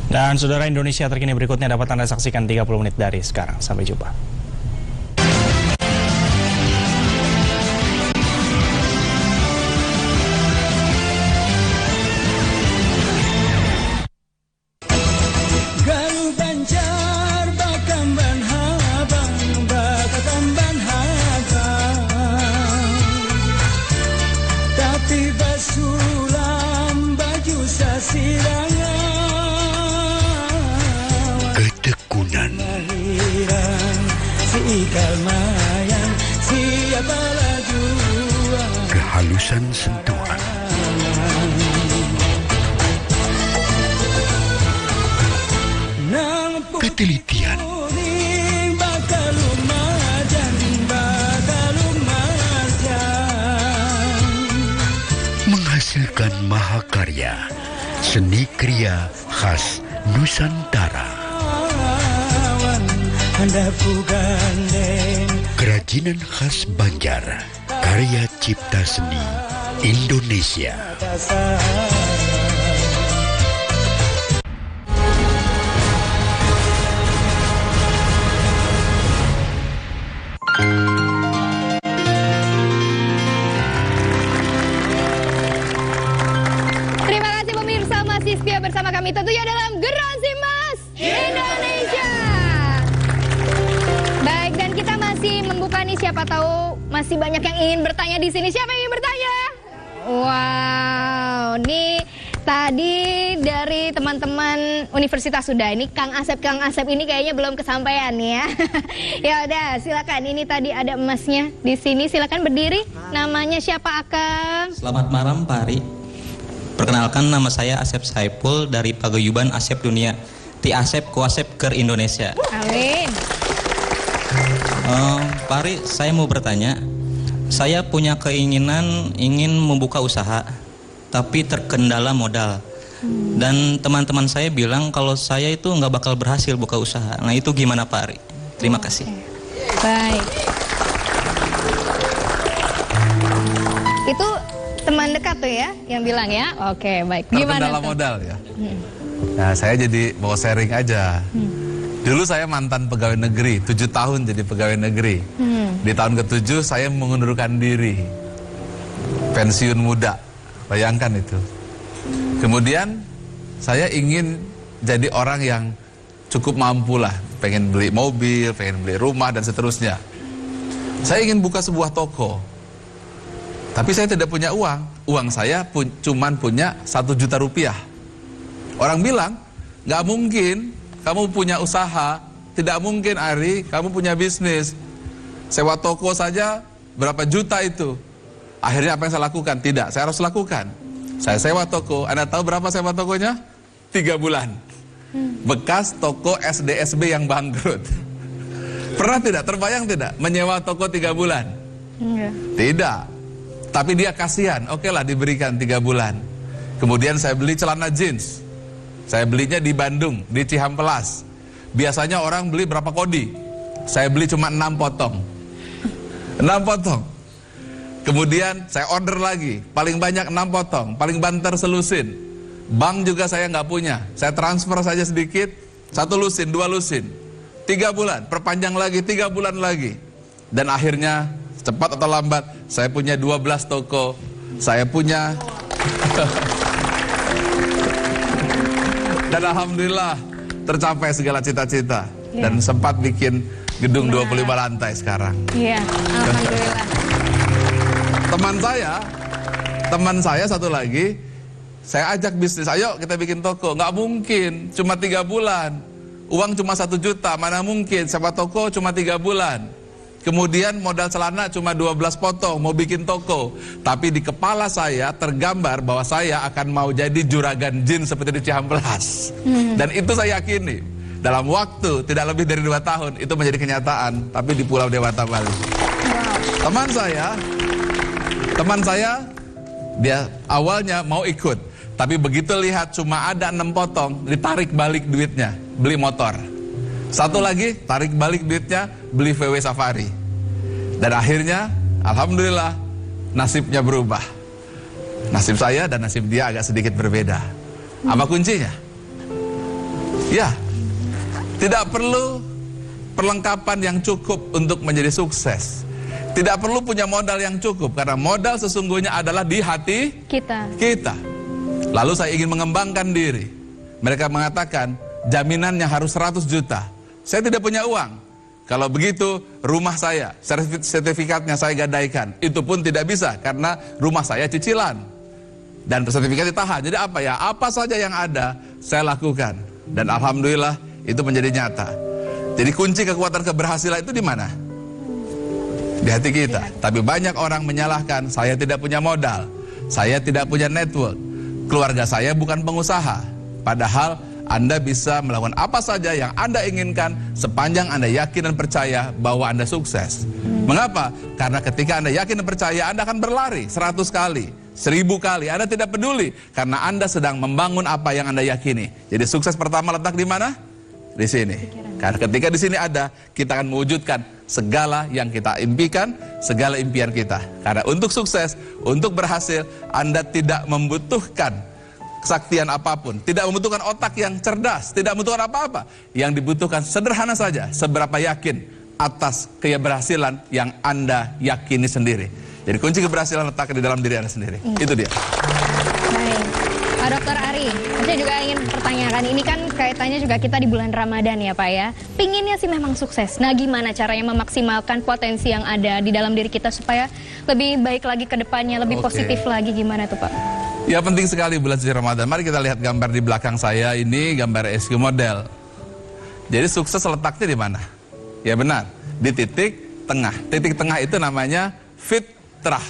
Dan saudara, Indonesia Terkini berikutnya dapat Anda saksikan 30 menit dari sekarang. Sampai jumpa. Ketekunan, kehalusan sentuhan, ketelitian, menghasilkan mahakarya, seni kriya khas Nusantara. Kerajinan khas Banjar, karya cipta seni Indonesia. Terima kasih pemirsa, masih setia bersama kami tentunya dalam Generasi Emas Indonesia. Baik, dan kita masih membuka nih, siapa tahu masih banyak yang ingin bertanya di sini. Siapa yang ingin bertanya? Wow, nih tadi dari teman-teman Universitas sudah. Ini Kang Asep ini kayaknya belum kesampaian ya. Ya udah, silakan. Ini tadi ada emasnya di sini. Silakan berdiri. Namanya siapa, Akang? Selamat malam, Pak Ari. Perkenalkan, nama saya Asep Saipul dari Paguyuban Asep Dunia. Ti Asep ku Asep Ker Indonesia. Amin. Pak Ari, saya mau bertanya. Saya punya keinginan ingin membuka usaha, tapi terkendala modal. Dan teman-teman saya bilang kalau saya itu nggak bakal berhasil buka usaha. Nah, itu gimana, Pak Ari? Terima kasih. Baik. Itu teman dekat tuh ya yang bilang ya. Oke, baik. Gimana terkendala modal ya. Nah, saya jadi mau sharing aja. Dulu saya mantan pegawai negeri, 7 tahun jadi pegawai negeri. Di tahun ke-7 saya mengundurkan diri, pensiun muda, bayangkan itu. Kemudian saya ingin jadi orang yang cukup mampu lah, pengen beli mobil, pengen beli rumah dan seterusnya. Saya ingin buka sebuah toko. Tapi saya tidak punya uang. Uang saya cuman punya 1 juta rupiah. Orang bilang, nggak mungkin kamu punya usaha. Tidak mungkin Ari, kamu punya bisnis. Sewa toko saja berapa juta itu. Akhirnya apa yang saya lakukan? Tidak, saya harus lakukan. Saya sewa toko. Anda tahu berapa sewa tokonya? 3 bulan. Bekas toko SDSB yang bangkrut. Pernah tidak? Terbayang tidak? Menyewa toko 3 bulan? Enggak. Tidak. Tapi dia kasihan. Oke lah, diberikan 3 bulan. Kemudian saya beli celana jeans. Saya belinya di Bandung, di Cihampelas. Biasanya orang beli berapa kodi? Saya beli cuma 6 potong. 6 potong. Kemudian saya order lagi, paling banyak 6 potong, paling banter selusin. Bank juga saya nggak punya, saya transfer saja sedikit, 1 lusin, 2 lusin. 3 bulan, perpanjang lagi, 3 bulan lagi. Dan akhirnya, cepat atau lambat, saya punya 12 toko, saya punya... Dan alhamdulillah, tercapai segala cita-cita. Dan sempat bikin gedung 25 lantai sekarang. Iya, alhamdulillah. Teman saya satu lagi, saya ajak bisnis, ayo kita bikin toko. Nggak mungkin, cuma 3 bulan. Uang cuma 1 juta, mana mungkin. Sewa toko cuma 3 bulan. Kemudian modal celana cuma 12 potong, mau bikin toko. Tapi di kepala saya tergambar bahwa saya akan mau jadi juragan jin seperti di Cihampelas. Dan itu saya yakini. Dalam waktu tidak lebih dari 2 tahun, itu menjadi kenyataan. Tapi di Pulau Dewata, Bali. Teman saya, dia awalnya mau ikut. Tapi begitu lihat cuma ada 6 potong, ditarik balik duitnya, beli motor. Satu lagi, tarik balik duitnya, beli VW Safari. Dan akhirnya, alhamdulillah, nasibnya berubah. Nasib saya dan nasib dia agak sedikit berbeda. Apa kuncinya? Ya, tidak perlu perlengkapan yang cukup untuk menjadi sukses. Tidak perlu punya modal yang cukup, karena modal sesungguhnya adalah di hati kita. Lalu saya ingin mengembangkan diri. Mereka mengatakan, jaminannya harus 100 juta. Saya tidak punya uang. Kalau begitu, rumah saya, sertifikatnya saya gadaikan. Itu pun tidak bisa, karena rumah saya cicilan. Dan sertifikat ditahan. Jadi apa ya? Apa saja yang ada, saya lakukan. Dan alhamdulillah, itu menjadi nyata. Jadi kunci kekuatan keberhasilan itu di mana? Di hati kita. Tapi banyak orang menyalahkan, saya tidak punya modal, saya tidak punya network, keluarga saya bukan pengusaha. Padahal Anda bisa melakukan apa saja yang Anda inginkan sepanjang Anda yakin dan percaya bahwa Anda sukses. Mengapa? Karena ketika Anda yakin dan percaya, Anda akan berlari 100 kali, 1000 kali. Anda tidak peduli karena Anda sedang membangun apa yang Anda yakini. Jadi sukses pertama letak di mana? Di sini. Karena ketika di sini ada, kita akan mewujudkan segala yang kita impikan, segala impian kita. Karena untuk sukses, untuk berhasil, Anda tidak membutuhkan kesaktian apapun, tidak membutuhkan otak yang cerdas, tidak membutuhkan apa-apa. Yang dibutuhkan sederhana saja, seberapa yakin atas keberhasilan yang Anda yakini sendiri. Jadi kunci keberhasilan letak di dalam diri Anda sendiri. Itu dia. Baik. Pak Dr. Ari, saya juga ingin pertanyakan, ini kan kaitannya juga kita di bulan Ramadan ya Pak ya. Pinginnya sih memang sukses. Nah gimana caranya memaksimalkan potensi yang ada di dalam diri kita supaya lebih baik lagi ke depannya, lebih positif lagi, gimana tuh Pak? Ya penting sekali bulan suci Ramadan. Mari kita lihat gambar di belakang saya ini, gambar SQ model. Jadi sukses letaknya di mana? Ya benar, di titik tengah. Titik tengah itu namanya fitrah.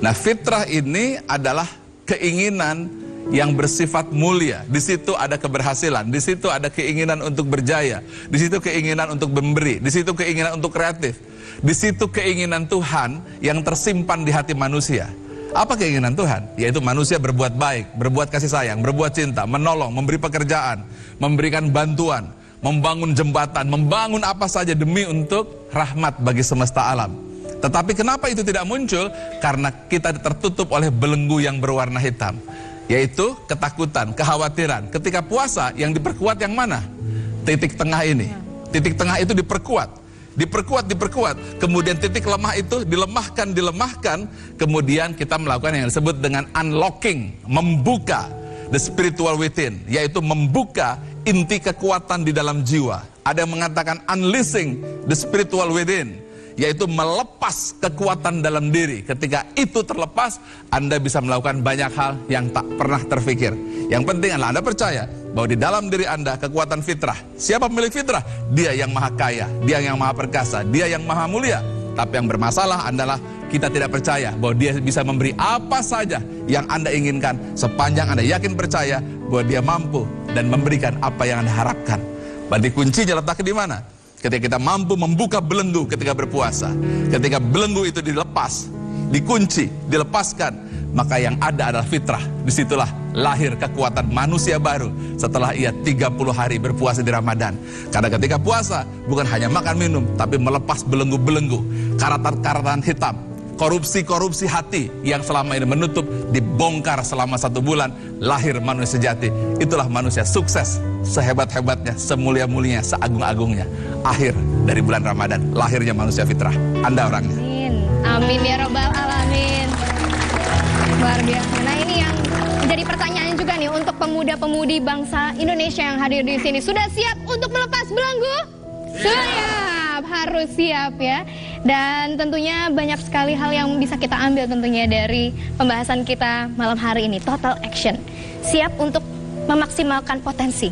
Nah fitrah ini adalah keinginan yang bersifat mulia. Di situ ada keberhasilan, di situ ada keinginan untuk berjaya, di situ keinginan untuk memberi, di situ keinginan untuk kreatif, di situ keinginan Tuhan yang tersimpan di hati manusia. Apa keinginan Tuhan? Yaitu manusia berbuat baik, berbuat kasih sayang, berbuat cinta, menolong, memberi pekerjaan, memberikan bantuan, membangun jembatan, membangun apa saja demi untuk rahmat bagi semesta alam. Tetapi kenapa itu tidak muncul? Karena kita tertutup oleh belenggu yang berwarna hitam, yaitu ketakutan, kekhawatiran. Ketika puasa yang diperkuat yang mana? Titik tengah ini. Titik tengah itu diperkuat. Diperkuat, kemudian titik lemah itu dilemahkan, kemudian kita melakukan yang disebut dengan unlocking, membuka the spiritual within, yaitu membuka inti kekuatan di dalam jiwa. Ada yang mengatakan unleashing the spiritual within, yaitu melepas kekuatan dalam diri. Ketika itu terlepas, Anda bisa melakukan banyak hal yang tak pernah terfikir. Yang penting adalah Anda percaya bahwa di dalam diri Anda kekuatan fitrah. Siapa pemilik fitrah? Dia yang maha kaya, dia yang maha perkasa, dia yang maha mulia. Tapi yang bermasalah adalah kita tidak percaya bahwa dia bisa memberi apa saja yang Anda inginkan, sepanjang Anda yakin percaya bahwa dia mampu dan memberikan apa yang Anda harapkan. Berarti kuncinya letaknya di mana? Ketika kita mampu membuka belenggu ketika berpuasa, ketika belenggu itu dilepas, dikunci, dilepaskan, maka yang ada adalah fitrah. Disitulah lahir kekuatan manusia baru setelah ia 30 hari berpuasa di Ramadan. Karena ketika puasa bukan hanya makan minum, tapi melepas belenggu-belenggu, karatan-karatan hitam, korupsi-korupsi hati yang selama ini menutup, dibongkar selama 1 bulan, lahir manusia sejati. Itulah manusia sukses, sehebat-hebatnya, semulia-mulianya, seagung-agungnya. Akhir dari bulan Ramadan, lahirnya manusia fitrah. Anda orangnya. Amin. Amin ya robbal alamin. Luar biasa. Nah, ini yang menjadi pertanyaan juga nih untuk pemuda-pemudi bangsa Indonesia yang hadir di sini. Sudah siap untuk melepas belenggu? Siap, harus siap ya. Dan tentunya banyak sekali hal yang bisa kita ambil tentunya dari pembahasan kita malam hari ini. Total action. Siap untuk memaksimalkan potensi.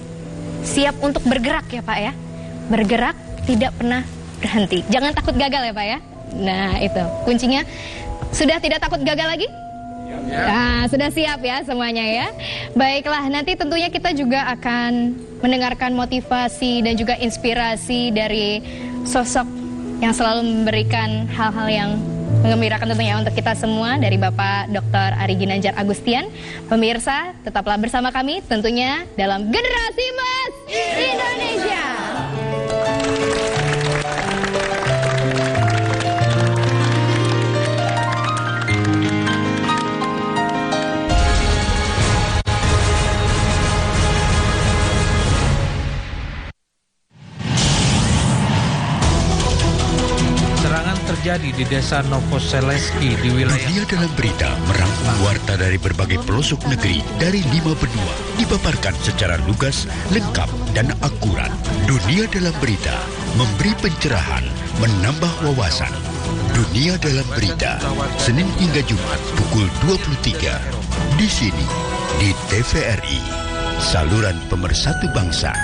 Siap untuk bergerak ya Pak ya. Bergerak, tidak pernah berhenti. Jangan takut gagal ya Pak ya. Nah itu kuncinya. Sudah tidak takut gagal lagi? Nah, sudah siap ya semuanya ya. Baiklah, nanti tentunya kita juga akan mendengarkan motivasi dan juga inspirasi dari sosok yang selalu memberikan hal-hal yang mengembirakan tentunya untuk kita semua, dari Bapak Dr. Ari Ginanjar Agustian. Pemirsa, tetaplah bersama kami tentunya dalam Generasi Emas Indonesia. Terjadi di desa Novoseleski di wilayah Dunia Dalam Berita merangkum warta dari berbagai pelosok negeri dari 5 benua, dipaparkan secara lugas, lengkap dan akurat. Dunia Dalam Berita memberi pencerahan, menambah wawasan. Dunia Dalam Berita, Senin hingga Jumat pukul 23 di sini di TVRI, saluran pemersatu bangsa.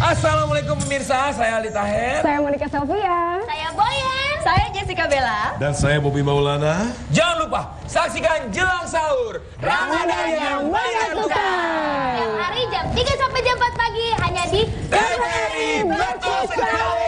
Assalamualaikum pemirsa, saya Ali Taher. Saya Monica Sofia. Saya Boyen. Saya Jessica Bella. Dan saya Bobby Maulana. Jangan lupa saksikan Jelang Sahur Ramadan yang Menyatukan. Setiap hari jam 3 sampai jam 4 pagi hanya di TVRI. Betul sekali.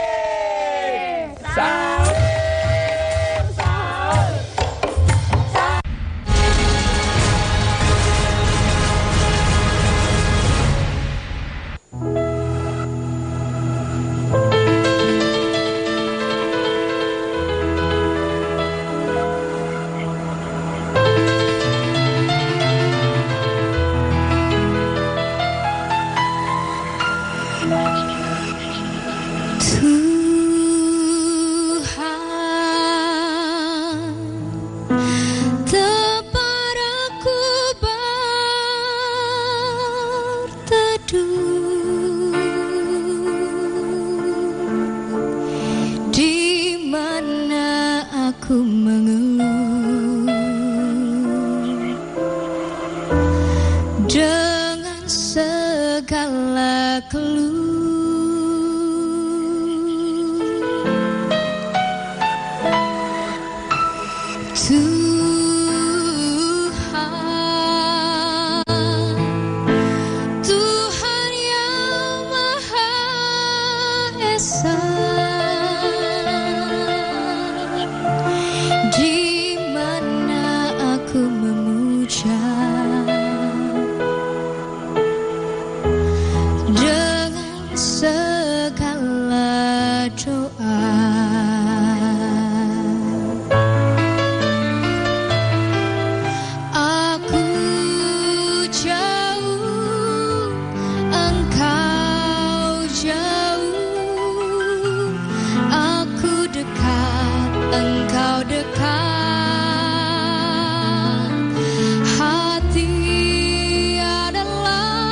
Dengan segala keluh, Tuhan yang Maha Esa, di mana aku memuja dengan segala doa. Aku jauh, engkau jauh, aku dekat, engkau dekat. Hati adalah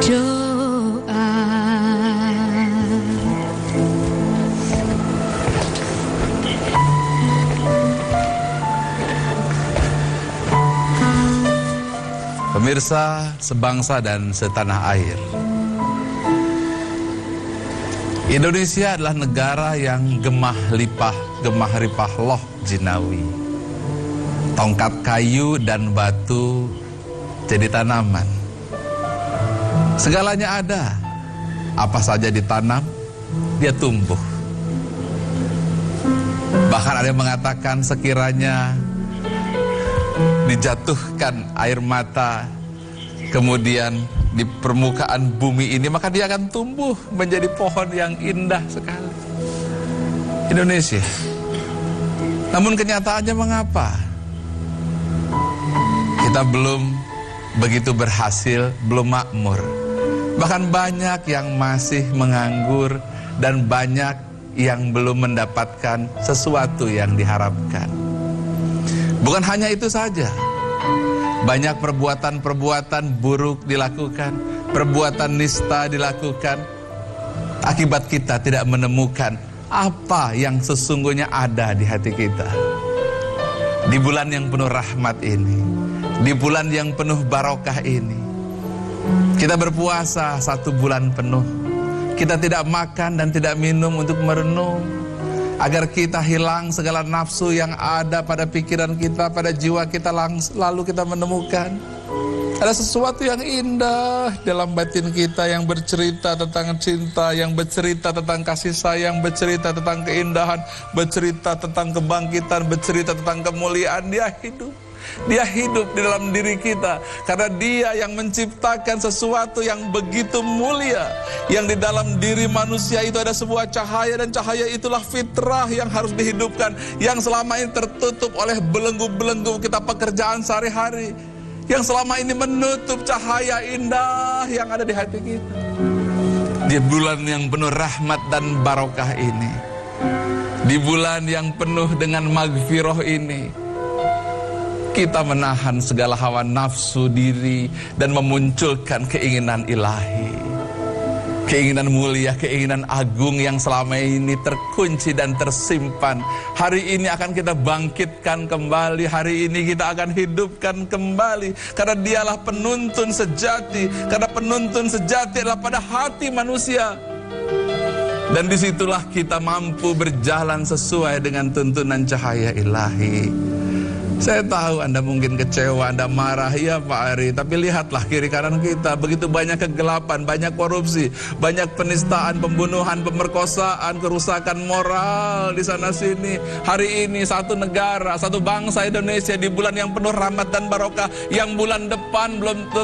doa. Pemirsa sebangsa dan setanah air, Indonesia adalah negara yang gemah ripah loh jinawi. Tongkat kayu dan batu jadi tanaman. Segalanya ada. Apa saja ditanam, dia tumbuh. Bahkan ada yang mengatakan sekiranya dijatuhkan air mata kemudian di permukaan bumi ini, maka dia akan tumbuh menjadi pohon yang indah sekali. Indonesia. Namun kenyataannya mengapa? Kita belum begitu berhasil, belum makmur. Bahkan banyak yang masih menganggur dan banyak yang belum mendapatkan sesuatu yang diharapkan. Bukan hanya itu saja, banyak perbuatan-perbuatan buruk dilakukan, perbuatan nista dilakukan. Akibat kita tidak menemukan apa yang sesungguhnya ada di hati kita. Di bulan yang penuh rahmat ini, di bulan yang penuh barokah ini, kita berpuasa 1 bulan penuh. Kita tidak makan dan tidak minum untuk merenung, agar kita hilang segala nafsu yang ada pada pikiran kita, pada jiwa kita, lalu kita menemukan ada sesuatu yang indah dalam batin kita yang bercerita tentang cinta, yang bercerita tentang kasih sayang, bercerita tentang keindahan, bercerita tentang kebangkitan, bercerita tentang kemuliaan. Dia hidup. Dia hidup di dalam diri kita karena dia yang menciptakan sesuatu yang begitu mulia, yang di dalam diri manusia itu ada sebuah cahaya, dan cahaya itulah fitrah yang harus dihidupkan, yang selama ini tertutup oleh belenggu-belenggu kita pekerjaan sehari-hari, yang selama ini menutup cahaya indah yang ada di hati kita. Di bulan yang penuh rahmat dan barokah ini, di bulan yang penuh dengan magfirah ini, kita menahan segala hawa nafsu diri dan memunculkan keinginan ilahi, keinginan mulia, keinginan agung yang selama ini terkunci dan tersimpan. Hari ini akan kita bangkitkan kembali, hari ini kita akan hidupkan kembali, karena dialah penuntun sejati, karena penuntun sejati adalah pada hati manusia. Dan disitulah kita mampu berjalan sesuai dengan tuntunan cahaya ilahi. Saya tahu Anda mungkin kecewa, Anda marah, ya Pak Ari, tapi lihatlah kiri kanan kita, begitu banyak kegelapan, banyak korupsi, banyak penistaan, pembunuhan, pemerkosaan, kerusakan moral di sana sini. Hari ini satu negara, satu bangsa Indonesia di bulan yang penuh rahmat dan barokah, yang bulan depan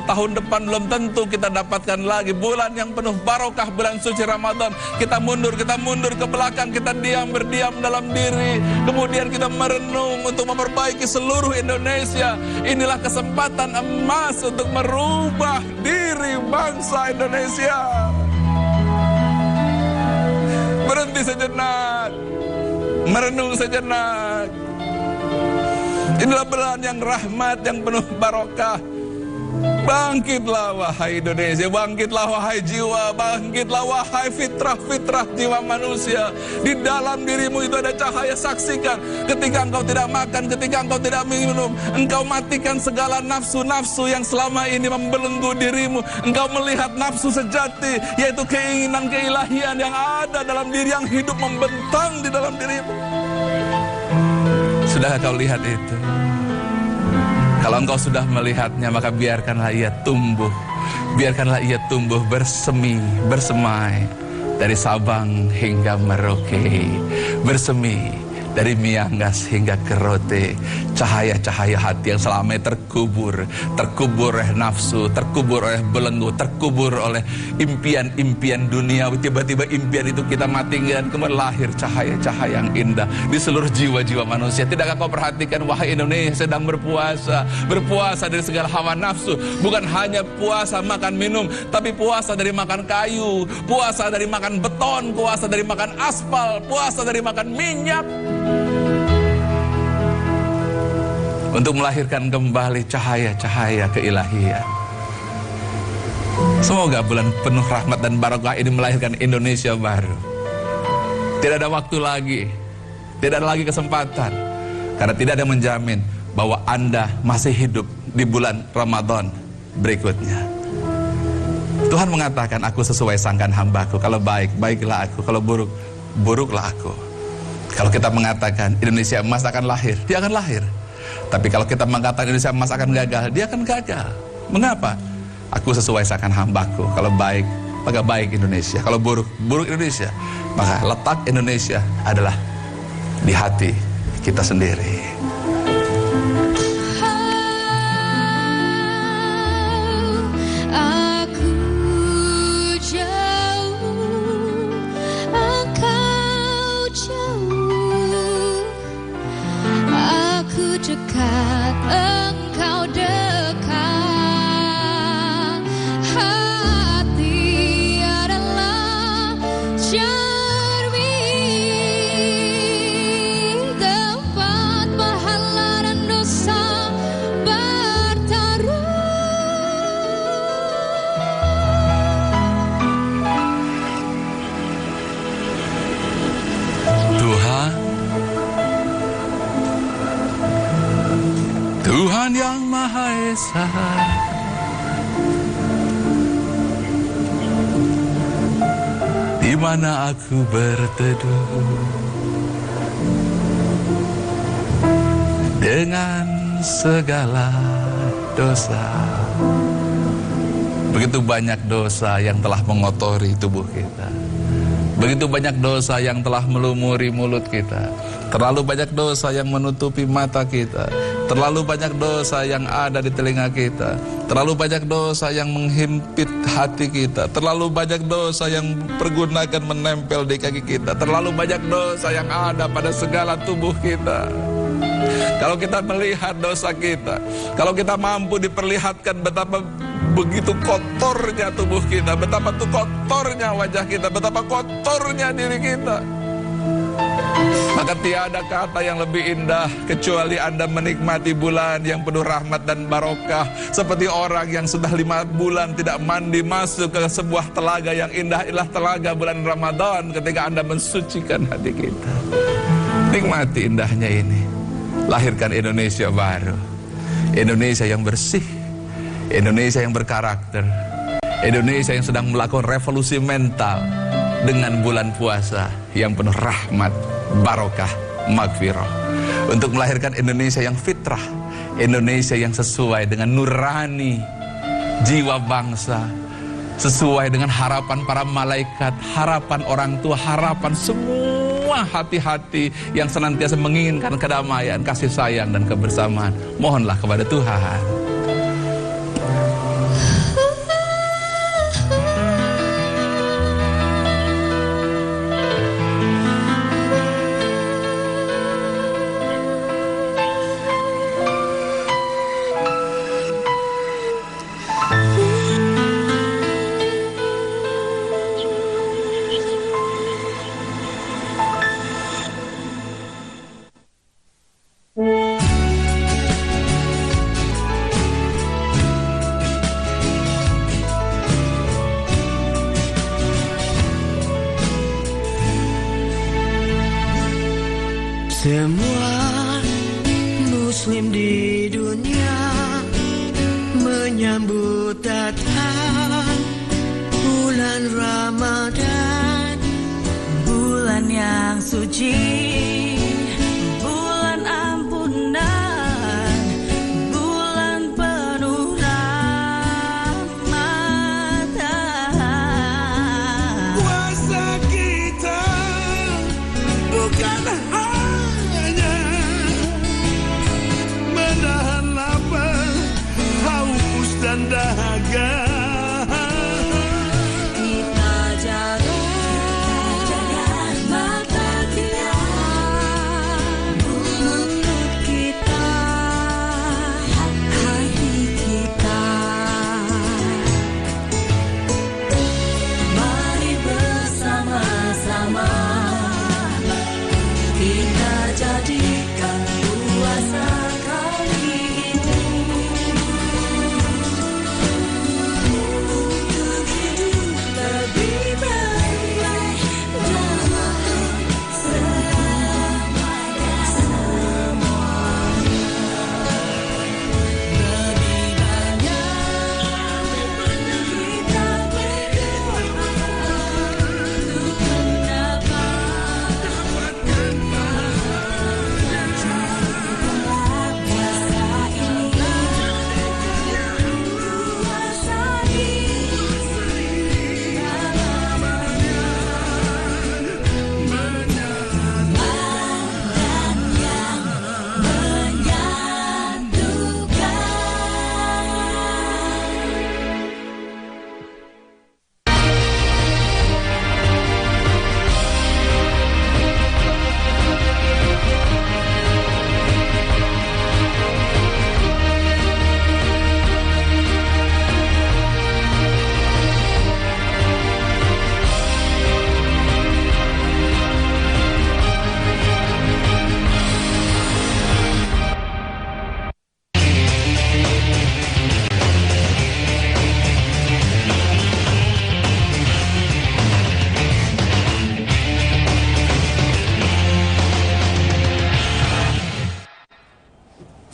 tahun depan belum tentu kita dapatkan lagi. Bulan yang penuh barokah, bulan suci Ramadan. Kita mundur ke belakang, kita berdiam dalam diri, kemudian kita merenung untuk memperbaiki seluruh Indonesia. Inilah kesempatan emas untuk merubah diri bangsa Indonesia. Berhenti sejenak, merenung sejenak. Inilah bulan yang rahmat, yang penuh barokah. Bangkitlah wahai Indonesia, bangkitlah wahai jiwa, bangkitlah wahai fitrah-fitrah jiwa manusia. Di dalam dirimu itu ada cahaya, saksikan. Ketika engkau tidak makan, ketika engkau tidak minum, engkau matikan segala nafsu-nafsu yang selama ini membelenggu dirimu. Engkau melihat nafsu sejati, yaitu keinginan keilahian yang ada dalam diri, yang hidup membentang di dalam dirimu. Sudahkah kau lihat itu? Kalau engkau sudah melihatnya, maka biarkanlah ia tumbuh. Biarkanlah ia tumbuh bersemi, bersemai dari Sabang hingga Merauke, bersemi dari Miangas hingga Kerote. Cahaya-cahaya hati yang selama terkubur oleh nafsu, terkubur oleh belenggu, terkubur oleh impian-impian dunia. Tiba-tiba impian itu kita matikan, kemudian lahir cahaya-cahaya yang indah di seluruh jiwa-jiwa manusia. Tidakkah kau perhatikan, wahai Indonesia sedang berpuasa, berpuasa dari segala hawa nafsu. Bukan hanya puasa makan minum, tapi puasa dari makan kayu, puasa dari makan beton, puasa dari makan aspal, puasa dari makan minyak, untuk melahirkan kembali cahaya-cahaya keilahian. Semoga bulan penuh rahmat dan barokah ini melahirkan Indonesia baru. Tidak ada waktu lagi, tidak ada lagi kesempatan, karena tidak ada yang menjamin bahwa Anda masih hidup di bulan Ramadan berikutnya. Tuhan mengatakan, aku sesuai sangkaan hambaku. Kalau baik, baiklah aku. Kalau buruk, buruklah aku. Kalau kita mengatakan Indonesia emas akan lahir, dia akan lahir. Tapi kalau kita mengatakan Indonesia emas akan gagal, dia akan gagal. Mengapa? Aku sesuai sangkaan hambaku. Kalau baik, maka baik Indonesia. Kalau buruk, buruk Indonesia. Maka letak Indonesia adalah di hati kita sendiri. Aku jauh, engkau jauh. Aku dekat, engkau dekat. Hati adalah cermin, tempat pahala dan dosa bertaruh. Tuhan yang Maha Esa, di mana aku berteduh dengan segala dosa. Begitu banyak dosa yang telah mengotori tubuh kita. Begitu banyak dosa yang telah melumuri mulut kita. Terlalu banyak dosa yang menutupi mata kita. Terlalu banyak dosa yang ada di telinga kita. Terlalu banyak dosa yang menghimpit hati kita. Terlalu banyak dosa yang pergunakan menempel di kaki kita. Terlalu banyak dosa yang ada pada segala tubuh kita. Kalau kita melihat dosa kita, kalau kita mampu diperlihatkan betapa begitu kotornya tubuh kita, betapa kotornya wajah kita, betapa kotornya diri kita, maka tiada kata yang lebih indah kecuali Anda menikmati bulan yang penuh rahmat dan barokah. Seperti orang yang sudah 5 bulan tidak mandi masuk ke sebuah telaga yang indah, inilah telaga bulan Ramadan ketika Anda mensucikan hati kita. Nikmati indahnya ini. Lahirkan Indonesia baru, Indonesia yang bersih, Indonesia yang berkarakter, Indonesia yang sedang melakukan revolusi mental dengan bulan puasa yang penuh rahmat, barokah, magfirah. Untuk melahirkan Indonesia yang fitrah, Indonesia yang sesuai dengan nurani jiwa bangsa, sesuai dengan harapan para malaikat, harapan orang tua, harapan semua hati-hati yang senantiasa menginginkan kedamaian, kasih sayang, dan kebersamaan. Mohonlah kepada Tuhan.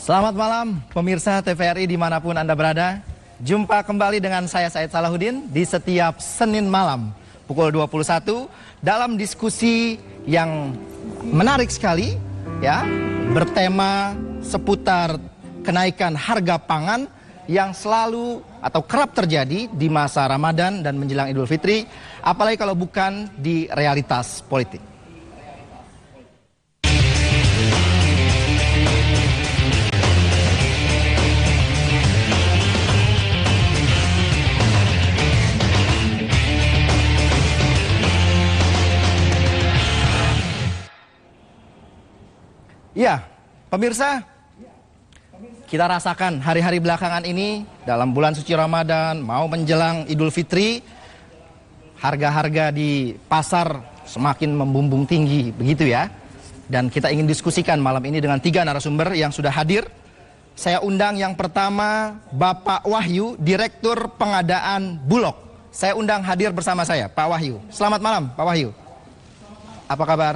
Selamat malam pemirsa TVRI dimanapun Anda berada. Jumpa kembali dengan saya Said Salahuddin di setiap Senin malam pukul 21 dalam diskusi yang menarik sekali ya, bertema seputar kenaikan harga pangan yang selalu atau kerap terjadi di masa Ramadan dan menjelang Idul Fitri, apalagi kalau bukan di realitas politik. Ya, pemirsa, kita rasakan hari-hari belakangan ini dalam bulan suci Ramadan, mau menjelang Idul Fitri, harga-harga di pasar semakin membumbung tinggi, begitu ya. Dan kita ingin diskusikan malam ini dengan 3 narasumber yang sudah hadir. Saya undang yang pertama Bapak Wahyu, Direktur Pengadaan Bulog. Saya undang hadir bersama saya, Pak Wahyu. Selamat malam, Pak Wahyu. Apa kabar?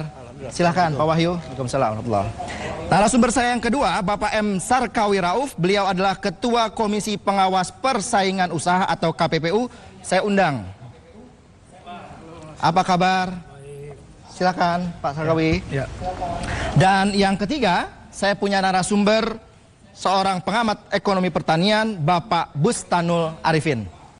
Silahkan Pak Wahyu. Waalaikumsalam warahmatullahi wabarakatuh. Narasumber saya yang kedua Bapak M. Sarkawi Rauf. Beliau adalah Ketua Komisi Pengawas Persaingan Usaha atau KPPU. Saya undang. Apa kabar? Silakan Pak Sarkawi. Ya. Dan yang ketiga saya punya narasumber seorang pengamat ekonomi pertanian Bapak Bustanul Arifin.